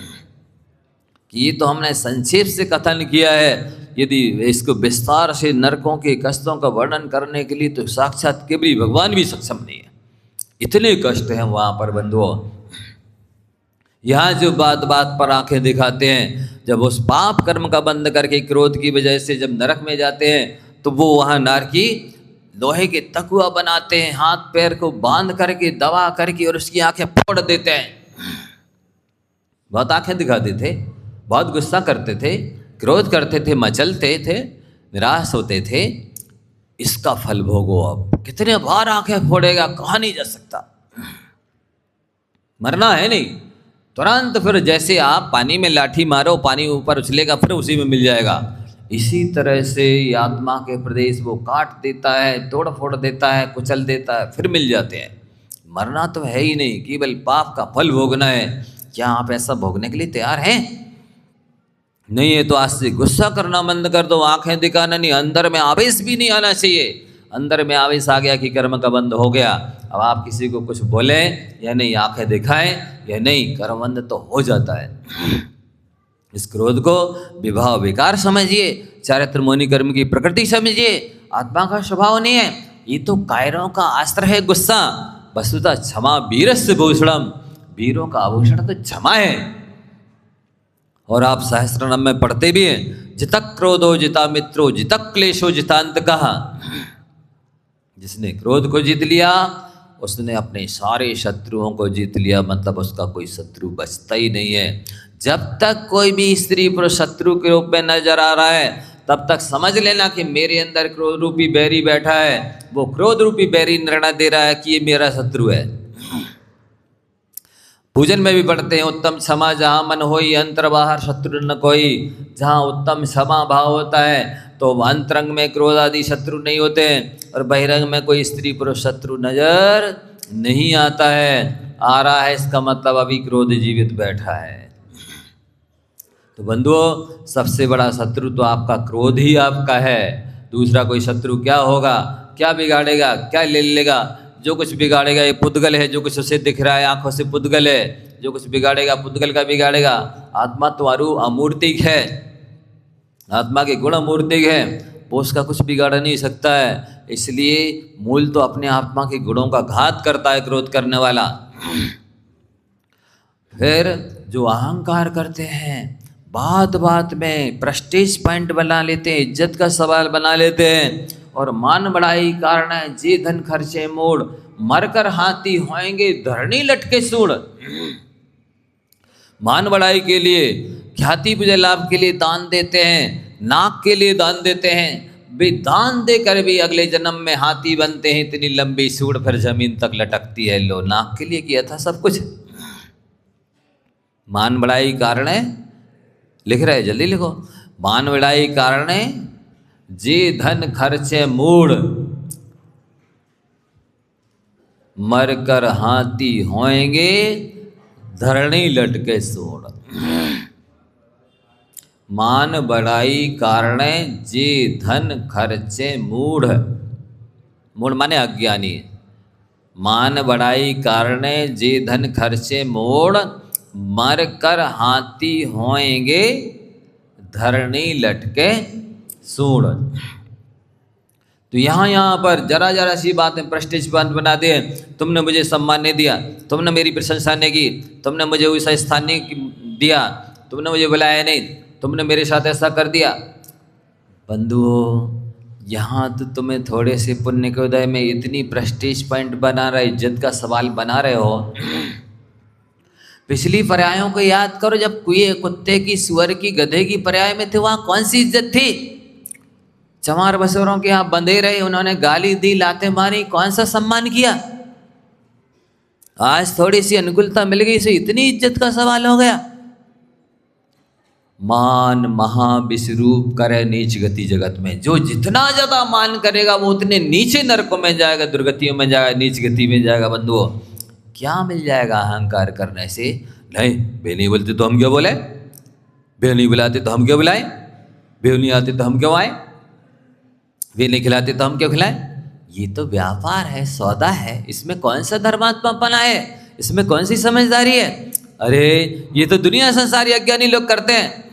कि ये तो हमने संक्षेप से कथन किया है, यदि इसको विस्तार से नरकों के कष्टों का वर्णन करने के लिए तो साक्षात केवल भगवान भी सक्षम नहीं है, इतने कष्ट हैं वहाँ पर बंधुओं। यहाँ जो बात बात पर आंखें दिखाते हैं, जब उस पाप कर्म का बंद करके क्रोध की वजह से जब नरक में जाते हैं, तो वो वहाँ नार की लोहे के तकुआ बनाते हैं, हाथ पैर को बांध करके दबा करके, और उसकी आंखें फोड़ देते हैं। बहुत आंखें दिखाते थे, बहुत गुस्सा करते थे, क्रोध करते थे, मचलते थे, निराश होते थे। इसका फल भोगो। अब कितने बार आंखें फोड़ेगा, कहा नहीं जा सकता। मरना है नहीं, तुरंत फिर जैसे आप पानी में लाठी मारो, पानी ऊपर उछलेगा, फिर उसी में मिल जाएगा। इसी तरह से आत्मा के प्रदेश वो काट देता है, तोड़ फोड़ देता है, कुचल देता है, फिर मिल जाते हैं। मरना तो है ही नहीं, केवल पाप का फल भोगना है। क्या आप ऐसा भोगने के लिए तैयार हैं? नहीं है तो आज से गुस्सा करना बंद कर दो, आंखें दिखाना नहीं, अंदर में आवेश भी नहीं आना चाहिए। अंदर में आवेश आ गया कि कर्म का बंद हो गया, अब आप किसी को कुछ बोले या नहीं, आंखें दिखाएं या नहीं, कर्म बंद तो हो जाता है। इस क्रोध को विभाव विकार समझिए, चारित्र मोनि कर्म की प्रकृति समझिए, आत्मा का स्वभाव नहीं है। ये तो कायरों का अस्त्र है गुस्सा। वस्तुतः क्षमा वीरस्य भूषणम, वीरों का आभूषण तो क्षमा है। और आप सहस्त्रनाम में पढ़ते भी हैं, जितक क्रोधो जिता मित्रो, जितक क्लेशो जितांत कहा। जिसने क्रोध को जीत लिया उसने अपने सारे शत्रुओं को जीत लिया, मतलब उसका कोई शत्रु बचता ही नहीं है। जब तक कोई भी स्त्री पुरुष शत्रु के रूप में नजर आ रहा है, तब तक समझ लेना कि मेरे अंदर क्रोध रूपी बैरी बैठा है। वो क्रोध रूपी बैरी निर्णय दे रहा है कि ये मेरा शत्रु है। पूजन में भी पढ़ते हैं, उत्तम क्षमा जहाँ मन होई, अंतर बाहर शत्रु न कोई। जहाँ उत्तम क्षमा भाव होता है तो अंतरंग में क्रोध आदि शत्रु नहीं होते हैं, और बहिरंग में कोई स्त्री पुरुष शत्रु नजर नहीं आता है। आ रहा है इसका मतलब अभी क्रोध जीवित बैठा है। तो बंधुओं, सबसे बड़ा शत्रु तो आपका क्रोध ही आपका है। दूसरा कोई शत्रु क्या होगा? क्या बिगाड़ेगा? क्या ले लेगा? जो कुछ बिगाड़ेगा ये पुद्गल है, जो कुछ उसे दिख रहा है आंखों से पुद्गल है। जो कुछ बिगाड़ेगा पुद्गल का बिगाड़ेगा। आत्मा तो अमूर्तिक है, आत्मा के गुण अमूर्तिक है, वो उसका कुछ बिगाड़ नहीं सकता है। इसलिए मूल तो अपने आत्मा के गुणों का घात करता है क्रोध करने वाला। फिर जो अहंकार करते हैं, बात बात में प्रेस्टीज पॉइंट बना लेते हैं, इज्जत का सवाल बना लेते हैं। और मान बढ़ाई कारण है जे धन खर्चे मोड़, मरकर हाथी होएंगे धरणी लटके सूड़। मान बढ़ाई के लिए, ख्याति पूजा लाभ के लिए दान देते हैं, नाक के लिए दान देते हैं, वे दान देकर भी अगले जन्म में हाथी बनते हैं। इतनी लंबी सूढ़ फिर जमीन तक लटकती है। लो, नाक के लिए किया था सब कुछ। मान बढ़ाई कारण है, लिख रहे जल्दी लिखो, मान बढ़ाई कारण है जे धन खर्चे मूढ़, मरकर हाथी होएंगे धरणी लटके सूढ़। मान बढ़ाई कारण जे धन खर्चे मूढ़, मूढ़ माने अज्ञानी। मान बढ़ाई कारण जे धन खर्चे मूढ़, मर कर हाथी होएंगे धरणी लटके सूढ़। तो यहाँ पर जरा जरा सी बात में प्रेस्टीज बात बना दे। तुमने मुझे सम्मान नहीं दिया, तुमने मेरी प्रशंसा नहीं की, तुमने मुझे वैसा स्थान नहीं दिया, तुमने मुझे बुलाया नहीं, तुमने मेरे साथ ऐसा कर दिया। बंधुओं, यहाँ तो तुम्हें थोड़े से पुण्य के उदय में इतनी प्रेस्टीज पॉइंट बना रहे, इज्जत का सवाल बना रहे हो। पिछली पर्यायों को याद करो, जब कुत्ते की, सुअर की, गधे की पर्याय में थे, वहाँ कौन सी इज्जत थी? चमार बसोरों के यहाँ बंधे रहे, उन्होंने गाली दी, लातें मारी, कौन सा सम्मान किया? आज थोड़ी सी अनुकूलता मिल गई, इसे इतनी इज्जत का सवाल हो गया। मान महा विश्वरूप करे नीच गति जगत में। जो जितना ज्यादा मान करेगा वो उतने नीचे नरकों में जाएगा, दुर्गतियों में जाएगा, नीच गति में जाएगा। बंधुओं, क्या मिल जाएगा अहंकार करने से? नहीं, बे नहीं बोलते तो हम क्यों बोले, बे नहीं बुलाते तो हम क्यों बुलाए, बे नहीं आते तो हम क्यों आए, वे नहीं खिलाते तो हम क्यों खिलाएं? ये तो व्यापार है, सौदा है, इसमें कौन सा धर्मात्मापना है, इसमें कौन सी समझदारी है? अरे ये तो दुनिया संसारी अज्ञानी लोग करते हैं।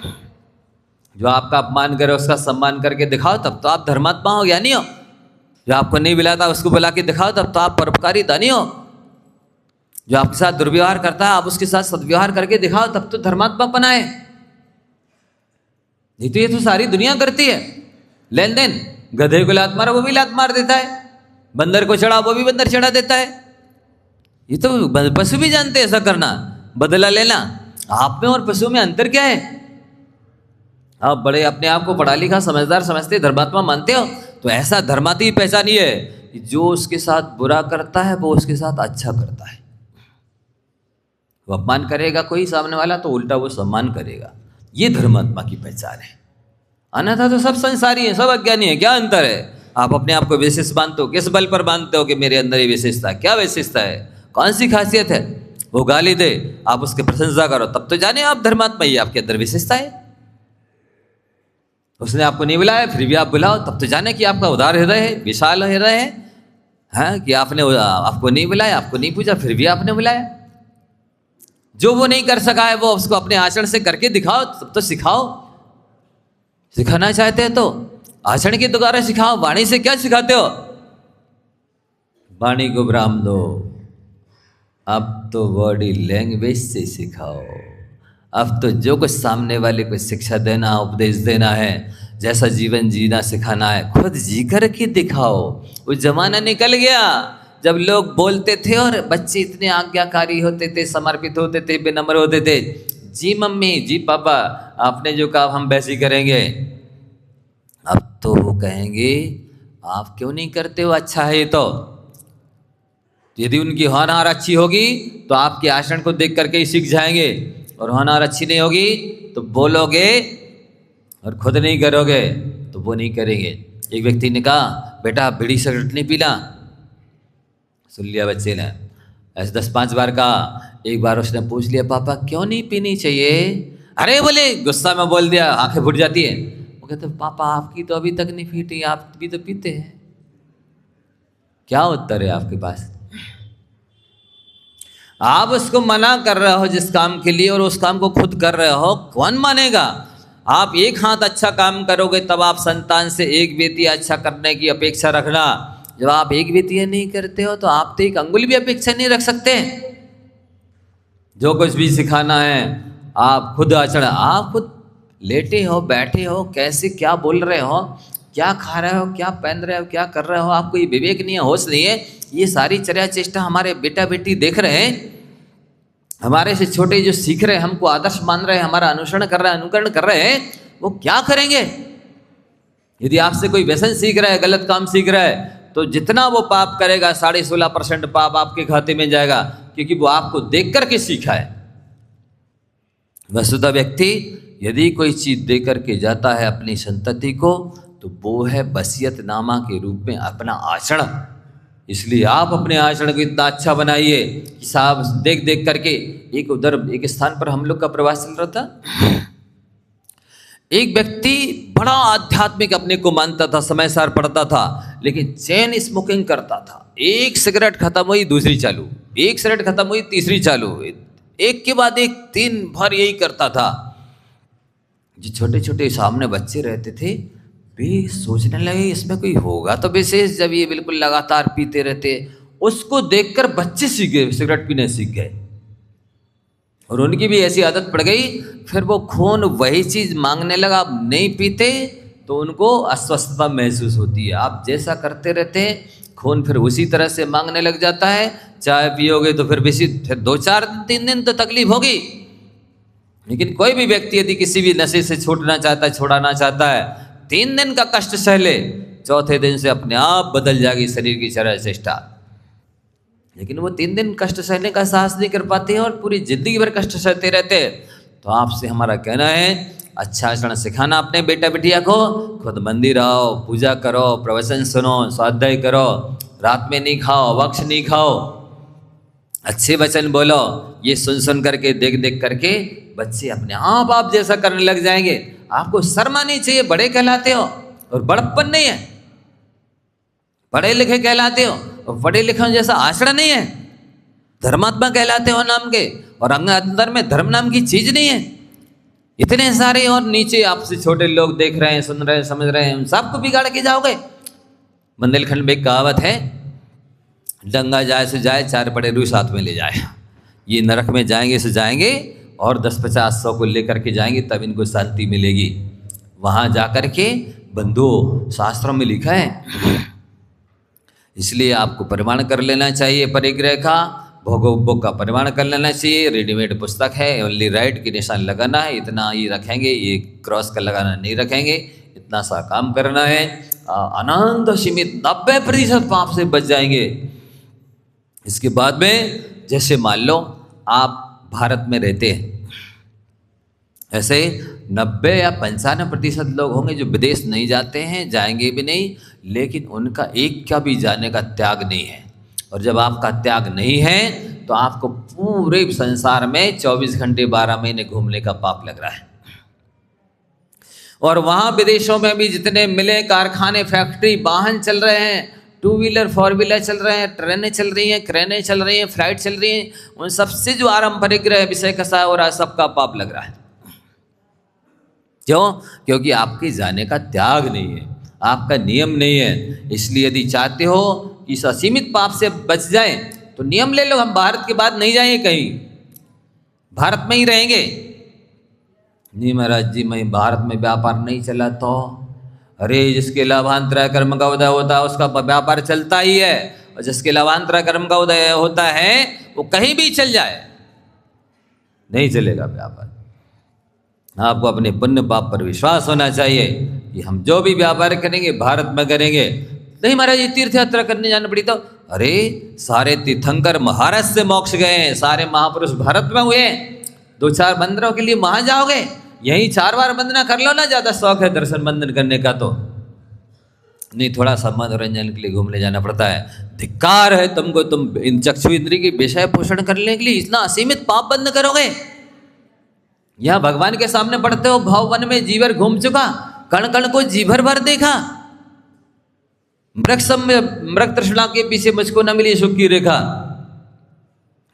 जो आपका अपमान करे उसका सम्मान करके दिखाओ, तब तो आप धर्मात्मा हो, ज्ञानी हो। जो आपको नहीं बुलाता उसको बुला के दिखाओ, तब तो आप परोपकारी दानी हो। जो आपके साथ दुर्व्यवहार करता है आप उसके साथ सद्व्यवहार करके दिखाओ, तब तो धर्मात्मापना है। नहीं तो ये तो सारी दुनिया करती है लेन देन। गधे को लात मारा वो भी लात मार देता है, बंदर को चढ़ा वो भी बंदर चढ़ा देता है। ये तो पशु भी जानते हैं ऐसा करना, बदला लेना। आप में और पशु में अंतर क्या है? आप बड़े अपने आप को पढ़ा लिखा समझदार समझते, धर्मात्मा मानते हो, तो ऐसा धर्माती ही पहचानी है। जो उसके साथ बुरा करता है वो उसके साथ अच्छा करता है। वो अपमान करेगा कोई सामने वाला तो उल्टा वो सम्मान करेगा। ये धर्मात्मा की पहचान है। अन्यथा तो सब संसारी है, सब अज्ञानी है। क्या अंतर है? आप अपने आप को विशेष मानते हो, किस बल पर मानते हो कि मेरे अंदर ये विशेषता है? क्या विशेषता है, कौन सी खासियत है? वो गाली दे आप उसकी प्रशंसा करो, तब तो जाने आप धर्मात्मा ही, आपके अंदर विशेषता है। उसने आपको नहीं बुलाया फिर भी आप बुलाओ, तब तो जाने कि आपका उदार हृदय है, विशाल हृदय है। हाँ, कि आपने आपको नहीं बुलाया, आपको नहीं पूछा, फिर भी आपने बुलाया। जो वो नहीं कर सका है वो उसको अपने आचरण से करके दिखाओ, तब तो सिखाओ। सिखाना चाहते हैं तो आचरण के द्वारा सिखाओ। वाणी से क्या सिखाते हो? वाणी को विराम दो, अब तो बॉडी लैंग्वेज से सिखाओ। अब तो जो कुछ सामने वाले को शिक्षा देना, उपदेश देना है, जैसा जीवन जीना सिखाना है, खुद जी करके दिखाओ। वो जमाना निकल गया जब लोग बोलते थे और बच्चे इतने आज्ञाकारी होते थे, समर्पित होते थे, विनम्र होते थे। जी मम्मी, जी पापा, आपने जो कहा हम वैसे ही करेंगे। अब तो वो कहेंगे आप क्यों नहीं करते हो, अच्छा है ये तो। यदि उनकी होनहार अच्छी होगी तो आपके आचरण को देख करके ही सीख जाएंगे, और होनहार अच्छी नहीं होगी तो बोलोगे और खुद नहीं करोगे तो वो नहीं करेंगे। एक व्यक्ति ने कहा बेटा बीड़ी सिगरेट नहीं पीना। सुन लिया बच्चे ने, ऐसे 10-5 बार कहा। एक बार उसने पूछ लिया पापा क्यों नहीं पीनी चाहिए? अरे बोले, गुस्सा में बोल दिया, आंखें फूट जाती है। वो कहते पापा आपकी तो अभी तक नहीं फीटी, आप भी तो पीते हैं। क्या उत्तर है आपके पास? आप उसको मना कर रहे हो जिस काम के लिए और उस काम को खुद कर रहे हो, कौन मानेगा? आप एक हाथ अच्छा काम करोगे तब आप संतान से एक बेटी अच्छा करने की अपेक्षा रखना। जब आप एक बेटी नहीं करते हो तो आप तो एक अंगुल भी अपेक्षा नहीं रख सकते। जो कुछ भी सिखाना है आप खुद आचरण, आप खुद लेटे हो, बैठे हो, कैसे क्या बोल रहे हो, क्या खा रहे हो, क्या पहन रहे हो, क्या कर रहे हो, आपको ये विवेक नहीं है, होश नहीं है। ये सारी चर्या चेष्टा हमारे बेटा बेटी देख रहे हैं, हमारे से छोटे जो सीख रहे हैं, हमको आदर्श मान रहे हैं, हमारा अनुसरण कर रहे हैं, अनुकरण कर रहे हैं, वो क्या करेंगे? यदि आपसे कोई व्यसन सीख रहा है, गलत काम सीख रहा है, तो जितना वो पाप करेगा 16.5% पाप आपके खाते में जाएगा, क्योंकि वो आपको देख करके सीखा है। वस्तुतः व्यक्ति यदि कोई चीज दे करके जाता है अपनी संतति को, तो वो है वसीयतनामा के रूप में अपना आचरण। इसलिए आप अपने आचरण को इतना अच्छा बनाइए कि साहब देख देख करके। एक स्थान पर हम लोग का प्रवास चल रहा था, एक व्यक्ति बड़ा आध्यात्मिक अपने को मानता था, समय सार पढ़ता था, लेकिन चेन स्मोकिंग करता था। एक सिगरेट खत्म हुई दूसरी चालू, एक सिगरेट खत्म हुई तीसरी चालू, एक के बाद एक 3 भर यही करता था। जो छोटे छोटे सामने बच्चे रहते थे वे सोचने लगे इसमें कोई होगा तो विशेष, जब ये बिल्कुल लगातार पीते रहते। उसको देखकर बच्चे सीख गए, सिगरेट पीने सीख गए, और उनकी भी ऐसी आदत पड़ गई। फिर वो खून वही चीज मांगने लगा। अब नहीं पीते तो उनको अस्वस्थता महसूस होती है। आप जैसा करते रहते हैं, खून फिर उसी तरह से मांगने लग जाता है। चाय पियोगे तो फिर 2-4 3 दिन तो तकलीफ होगी, लेकिन कोई भी व्यक्ति यदि किसी भी नशे से छूटना चाहता है, छुड़ाना चाहता है, 3 दिन का कष्ट सह ले, चौथे दिन से अपने आप बदल जाएगी शरीर की चर्या चेष्टा। लेकिन वो 3 दिन कष्ट सहने का साहस नहीं कर पाते हैं और पूरी जिंदगी भर कष्ट सहते रहते हैं। तो आपसे हमारा कहना है, अच्छा आचरण सिखाना अपने बेटा बेटिया को। खुद मंदिर आओ, पूजा करो, प्रवचन सुनो, स्वाध्याय करो, रात में नहीं खाओ, वक्ष नहीं खाओ, अच्छे वचन बोलो। ये सुन सुन करके, देख देख करके बच्चे अपने आप जैसा करने लग जाएंगे। आपको शर्म आनी चाहिए, बड़े कहलाते हो और बड़प्पन नहीं है। पढ़े लिखे कहलाते हो और पढ़े लिखे जैसा आचरण नहीं है। धर्मात्मा कहलाते हो नाम के, और अंदर में धर्म नाम की चीज नहीं है। इतने सारे और नीचे आपसे छोटे लोग देख रहे हैं, सुन रहे हैं, समझ रहे हैं, उन सबको बिगाड़ के जाओगे। बुंदेलखंड में एक कहावत है, डंगा जाए से जाए, 4 पड़े रूई साथ में ले जाए। ये नरक में जाएंगे से जाएंगे और 10-50-100 को लेकर के जाएंगे, तब इनको शांति मिलेगी। वहां जाकर के बंधु शास्त्रों में लिखा है। इसलिए आपको परिमाण कर लेना चाहिए परिग्रह का, भोग का परिमाण कर लेना चाहिए। रेडीमेड पुस्तक है, ओनली राइट की निशान लगाना है, इतना ही रखेंगे, ये क्रॉस का लगाना नहीं रखेंगे, इतना सा काम करना है। अनंत सीमित 90% पाप से बच जाएंगे। इसके बाद में जैसे मान लो आप भारत में रहते हैं, ऐसे 90 या 95% लोग होंगे जो विदेश नहीं जाते हैं, जाएंगे भी नहीं, लेकिन उनका एक का भी जाने का त्याग नहीं है। और जब आपका त्याग नहीं है तो आपको पूरे संसार में 24 घंटे 12 महीने घूमने का पाप लग रहा है। और वहाँ विदेशों में भी जितने मिले, कारखाने, फैक्ट्री, वाहन चल रहे हैं, 2 व्हीलर 4 व्हीलर चल रहे हैं, ट्रेनें चल रही हैं, क्रेनें चल रही हैं, फ्लाइट चल रही हैं, उन सबसे जो आरंभ परिग्रह विषय कसा हो रहा है, सबका पाप लग रहा है। क्यों? क्योंकि आपके जाने का त्याग नहीं है, आपका नियम नहीं है। इसलिए यदि चाहते हो कि इस असीमित पाप से बच जाए तो नियम ले लो, हम भारत के बाद नहीं जाएंगे कहीं, भारत में ही रहेंगे। नहीं महाराज जी, मैं भारत में व्यापार नहीं चला तो, अरे जिसके लाभांतरा कर्म का उदय होता है उसका व्यापार चलता ही है, और जिसके लाभांतरा कर्म का उदय होता है वो कहीं भी चल जाए, नहीं चलेगा व्यापार। आपको अपने पुण्य पाप पर विश्वास होना चाहिए कि हम जो भी व्यापार करेंगे भारत में करेंगे। नहीं महाराज जी तीर्थ यात्रा करने जाना पड़ी तो, अरे सारे तीर्थंकर महाराज से मोक्ष गए हैं, सारे महापुरुष भारत में हुए, 2-4 बंदरों के लिए वहां जाओगे? यहीं 4 बार वंदना कर लो ना, ज्यादा शौक है दर्शन बंदन करने का तो। नहीं, थोड़ा सा मनोरंजन के लिए घूमने जाना पड़ता है। धिक्कार है तुमको, तुम इन चक्षु इंद्रिय की विषय पोषण करने के लिए इतना असीमित पाप बंद करोगे। यहां भगवान के सामने पढ़ते हो, भाववन में जीवर घूम चुका, कण कण को जी भर भर देखा, मृग तृष्णा के पीछे मुझको न मिली सुख की रेखा।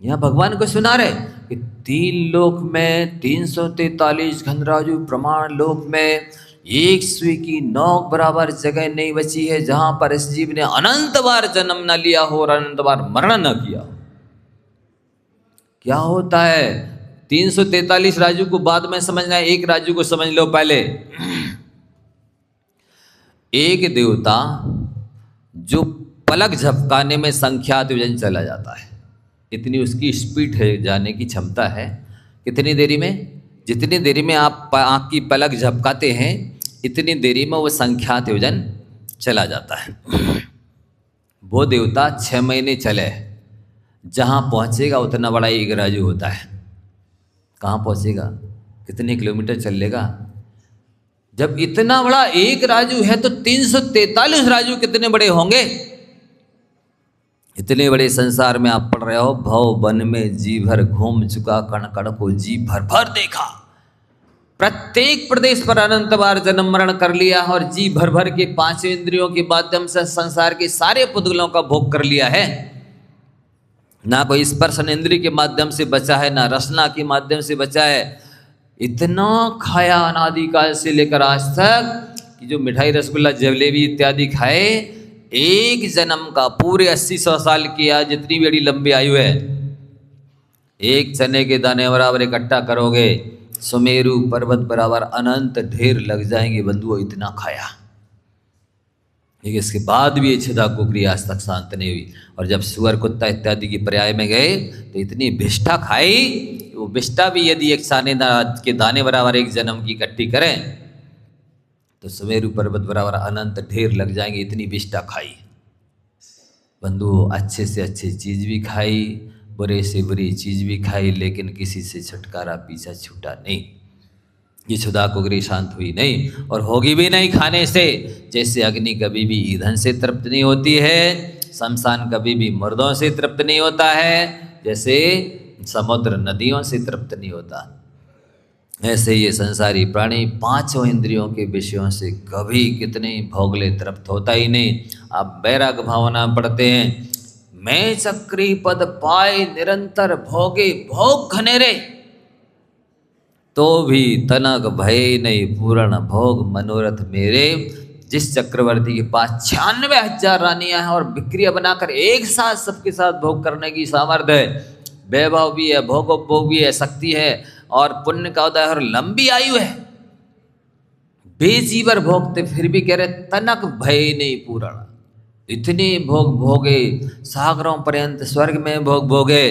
यहां भगवान को सुना रहे कि 3 लोक में 343 घनराजु प्रमाण लोक में एक सुई की नोक बराबर जगह नहीं बची है जहां पर इस जीव ने अनंत बार जन्म न लिया हो और अनंत बार मरण न किया हो। क्या होता है? 343 राजू को बाद में समझना है, एक राजू को समझ लो पहले। एक देवता जो पलक झपकाने में संख्यात योजन चला जाता है, इतनी उसकी स्पीड है, जाने की क्षमता है। कितनी देरी में? जितनी देरी में आप आँख की पलक झपकाते हैं इतनी देरी में वो संख्यात योजन चला जाता है। वो देवता 6 महीने चले, जहाँ पहुँचेगा उतना बड़ा एक राजू होता है। कहाँ पहुँचेगा? कितने किलोमीटर चल लेगा? जब इतना बड़ा एक राजू है तो 343 राजू कितने बड़े होंगे? इतने बड़े संसार में आप पढ़ रहे हो, भव वन में जी भर घूम चुका, कण कण को जी भर भर देखा, प्रत्येक प्रदेश पर अनंत बार जन्म मरण कर लिया और जी भर भर के 5 इंद्रियों के माध्यम से संसार के सारे पुद्गलों का भोग कर लिया है। ना कोई स्पर्शन इंद्रिय के माध्यम से बचा है, ना रसना के माध्यम से बचा है। इतना खाया अनादिकाल से लेकर आज तक कि जो मिठाई रसगुल्ला जलेबी इत्यादि खाए, एक जन्म का पूरे 80-100 साल की आज जितनी बड़ी लंबी आयु है, एक चने के दाने बराबर इकट्ठा करोगे सुमेरु पर्वत बराबर अनंत ढेर लग जाएंगे बंधुओं, इतना खाया। लेकिन इसके बाद भी ये छिदा कुकरी आज तक शांत नहीं हुई। और जब सुअर कुत्ता इत्यादि की पर्याय में गए तो इतनी विष्ठा खाई, वो विष्ठा भी यदि एक चने के दाने बराबर एक जन्म की इकट्ठी करें तो सुमेरु पर्वत बराबर अनंत ढेर लग जाएंगे, इतनी विष्ठा खाई। बंधुओं, अच्छे से अच्छी चीज़ भी खाई, बुरे से बुरी चीज़ भी खाई, लेकिन किसी से छुटकारा पीछा छूटा नहीं। ये क्षुधा कुकरी शांत हुई नहीं और होगी भी नहीं खाने से। जैसे अग्नि कभी भी ईंधन से तृप्त नहीं होती है, शमशान कभी भी मुर्दों से तृप्त नहीं होता है, जैसे समुद्र नदियों से तृप्त नहीं होता, ऐसे ये संसारी प्राणी 5 इंद्रियों के विषयों से कभी कितने भोगले तृप्त होता ही नहीं। आप बैराग भावना पढ़ते हैं, मैं चक्री पद पाए निरंतर भोगे भोग घनेरे, तो भी तनक भय नहीं पूर्ण भोग मनोरथ मेरे। जिस चक्रवर्ती के पास 96,000 रानियां हैं और बिक्रिया बनाकर एक साथ सबके साथ भोग करने की सामर्थ्य है, वैभव भी है, भोगोपभोग भी है, शक्ति है और पुण्य का उदय और लंबी आयु है, बेजीवर भोगते फिर भी कह रहे तनक भय नहीं पूर्ण। इतने भोग भोगे, सागरों पर्यंत स्वर्ग में भोग भोगे,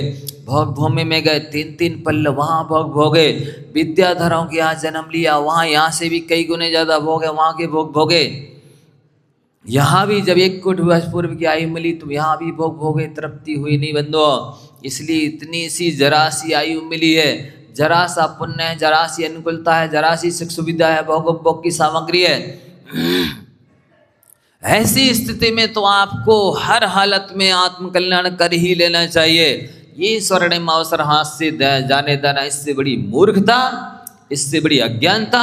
भोग भूमि में गए 3-3 पल्ल वहाँ भोग भोगे, विद्याधरों के यहाँ जन्म लिया, वहाँ यहाँ से भी कई गुने ज़्यादा भोग है, वहाँ के भोग भोगे। यहाँ भी जब 1 कोटि वर्ष पूर्व की आयु मिली तो यहाँ भी भोग भोगे, तृप्ति हुई नहीं बंधुओं। इसलिए इतनी सी जरा सी आयु मिली है, जरा सा पुण्य है, जरा सी अनुकूलता है, जरा सी सुख सुविधा है, भोग की सामग्री है। ऐसी स्थिति में तो आपको हर हालत में आत्मकल्याण कर ही लेना चाहिए। ये स्वर्णिम अवसर हाथ से जाने देना, इससे बड़ी मूर्खता, इससे बड़ी अज्ञानता,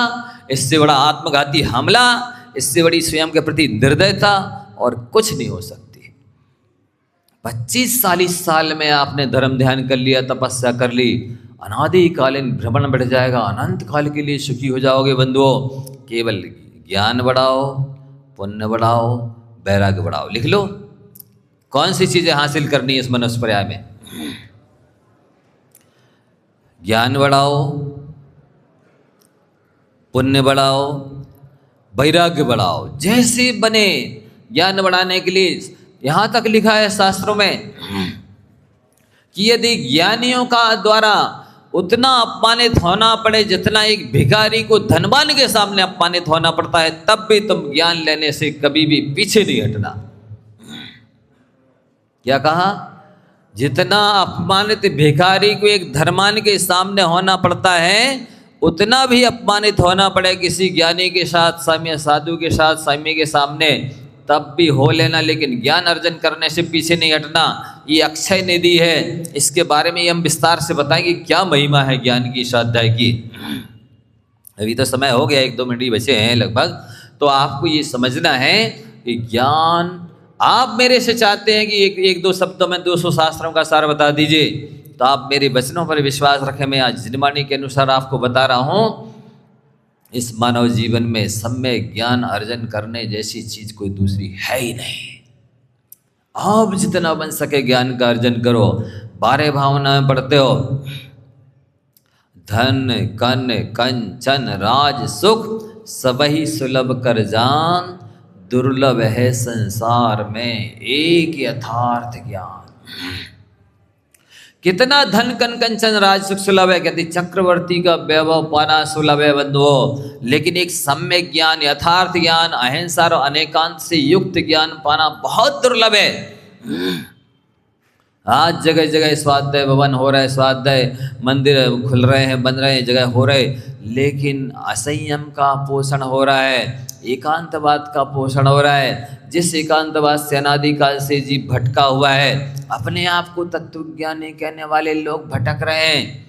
इससे बड़ा आत्मघाती हमला, इससे बड़ी स्वयं के प्रति निर्दयता और कुछ नहीं हो सकती। 25-40 साल में आपने धर्म ध्यान कर लिया, तपस्या कर ली, अनादिकालीन भ्रमण बढ़ जाएगा, अनंत काल के लिए सुखी हो जाओगे बंधुओं। केवल ज्ञान बढ़ाओ, पुण्य बढ़ाओ, वैराग्य बढ़ाओ। लिख लो कौन सी चीजें हासिल करनी है इस मनुष्य पर्याय में। ज्ञान बढ़ाओ, पुण्य बढ़ाओ, वैराग्य बढ़ाओ। जैसे बने ज्ञान बढ़ाने के लिए यहां तक लिखा है शास्त्रों में कि यदि ज्ञानियों का द्वारा उतना अपमानित होना पड़े जितना एक भिखारी को धनवान के सामने अपमानित होना पड़ता है, तब भी तुम ज्ञान लेने से कभी भी पीछे नहीं हटना। क्या कहा? जितना अपमानित भिखारी को एक धनवान के सामने होना पड़ता है, उतना भी अपमानित होना पड़े किसी ज्ञानी के साथ, साम्य साधु के साथ, साम्य के सामने, तब भी हो लेना, लेकिन ज्ञान अर्जन करने से पीछे नहीं हटना। ये अक्षय निधि है, इसके बारे में हम विस्तार से बताएंगे क्या महिमा है ज्ञान की, स्वाध्याय की। अभी तो समय हो गया, 1-2 मिनट ही बचे हैं लगभग, तो आपको ये समझना है कि ज्ञान आप मेरे से चाहते हैं कि एक 2 शब्दों में 200 शास्त्रों का सार बता दीजिए, तो आप मेरे वचनों पर विश्वास रखें। मैं आज जिनवाणी के अनुसार आपको बता रहा हूँ, इस मानव जीवन में सम्यक ज्ञान अर्जन करने जैसी चीज कोई दूसरी है ही नहीं। आप जितना बन सके ज्ञान का अर्जन करो। 12 भावना में पढ़ते हो, धन कन कंचन राज सुख सबही सुलभ कर जान, दुर्लभ है संसार में एक यथार्थ ज्ञान। कितना धन कन कंचन राज सुख सुलभ है, कहती चक्रवर्ती का वैभव पाना सुलभ है बंधुओं, लेकिन एक सम्यक ज्ञान, यथार्थ ज्ञान, अहिंसा और अनेकांत से युक्त ज्ञान पाना बहुत दुर्लभ है। आज जगह जगह स्वाध्याय भवन हो रहा है, स्वाध्याय मंदिर खुल रहे हैं, बन रहे हैं, जगह हो रहे, लेकिन असंयम का पोषण हो रहा है, एकांतवाद का पोषण हो रहा है। जिस एकांतवाद से अनादिकाल से जीव भटका हुआ है, अपने आप को तत्वज्ञानी कहने वाले लोग भटक रहे हैं।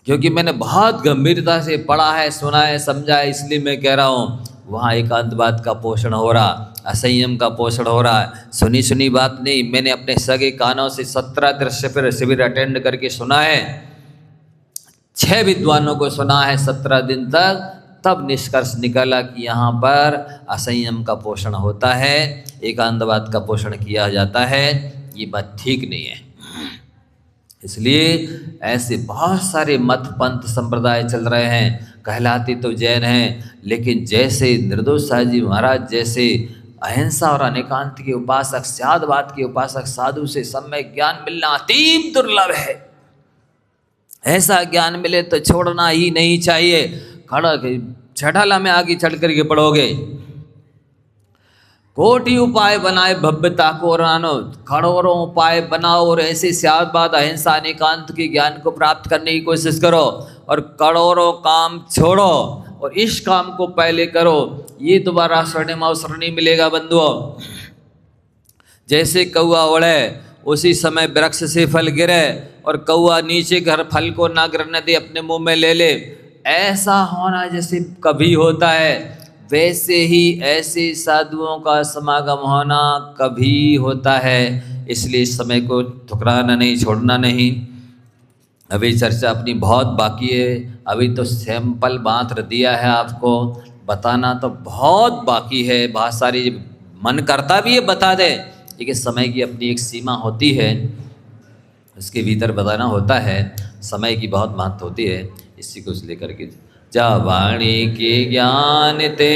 क्योंकि मैंने बहुत गंभीरता से पढ़ा है, सुना है, समझा है, इसलिए मैं कह रहा हूँ। वहाँ एकांतवाद का पोषण हो रहा, असंयम का पोषण हो रहा है। सुनी सुनी बात नहीं, मैंने अपने सगे कानों से 17 दृश्य शिविर अटेंड करके सुना है, 6 विद्वानों को सुना है 17 दिन तक, तब निष्कर्ष निकला कि यहाँ पर असंयम का पोषण होता है, एकांतवाद का पोषण किया जाता है। ये बात ठीक नहीं है। इसलिए ऐसे बहुत सारे मत पंथ संप्रदाय चल रहे हैं, कहलाते तो जैन हैं, लेकिन जैसे निर्दोष साहब जी महाराज जैसे अहिंसा और अनेकांत के उपासक, स्यादवाद के उपासक साधु से सम्यक ज्ञान मिलना अतीब दुर्लभ है। ऐसा ज्ञान मिले तो छोड़ना ही नहीं चाहिए। खड़ा छठाला में आगे चढ़ करके पढ़ोगे, कोटि उपाय बनाए भव्यता को रानो, करोड़ों उपाय बनाओ और ऐसे स्यादवाद अहिंसा अनेकांत के ज्ञान को प्राप्त करने की कोशिश करो, और करोड़ों काम छोड़ो और इस काम को पहले करो। ये दोबारा स्वर्णिम अवसर नहीं मिलेगा बंधुओं। जैसे कौआ उड़े, उसी समय वृक्ष से फल गिरे और कौआ नीचे घर फल को ना गिरने दे, अपने मुंह में ले ले, ऐसा होना जैसे कभी होता है, वैसे ही ऐसे साधुओं का समागम होना कभी होता है। इसलिए इस समय को ठुकराना नहीं, छोड़ना नहीं। अभी चर्चा अपनी बहुत बाकी है, अभी तो सैंपल मात्र दिया है आपको, बताना तो बहुत बाकी है, बहुत सारी मन करता भी है बता दे, लेकिन समय की अपनी एक सीमा होती है, उसके भीतर बताना होता है। समय की बहुत महत्व होती है। इसी को लेकर के जा वाणी के ज्ञान ते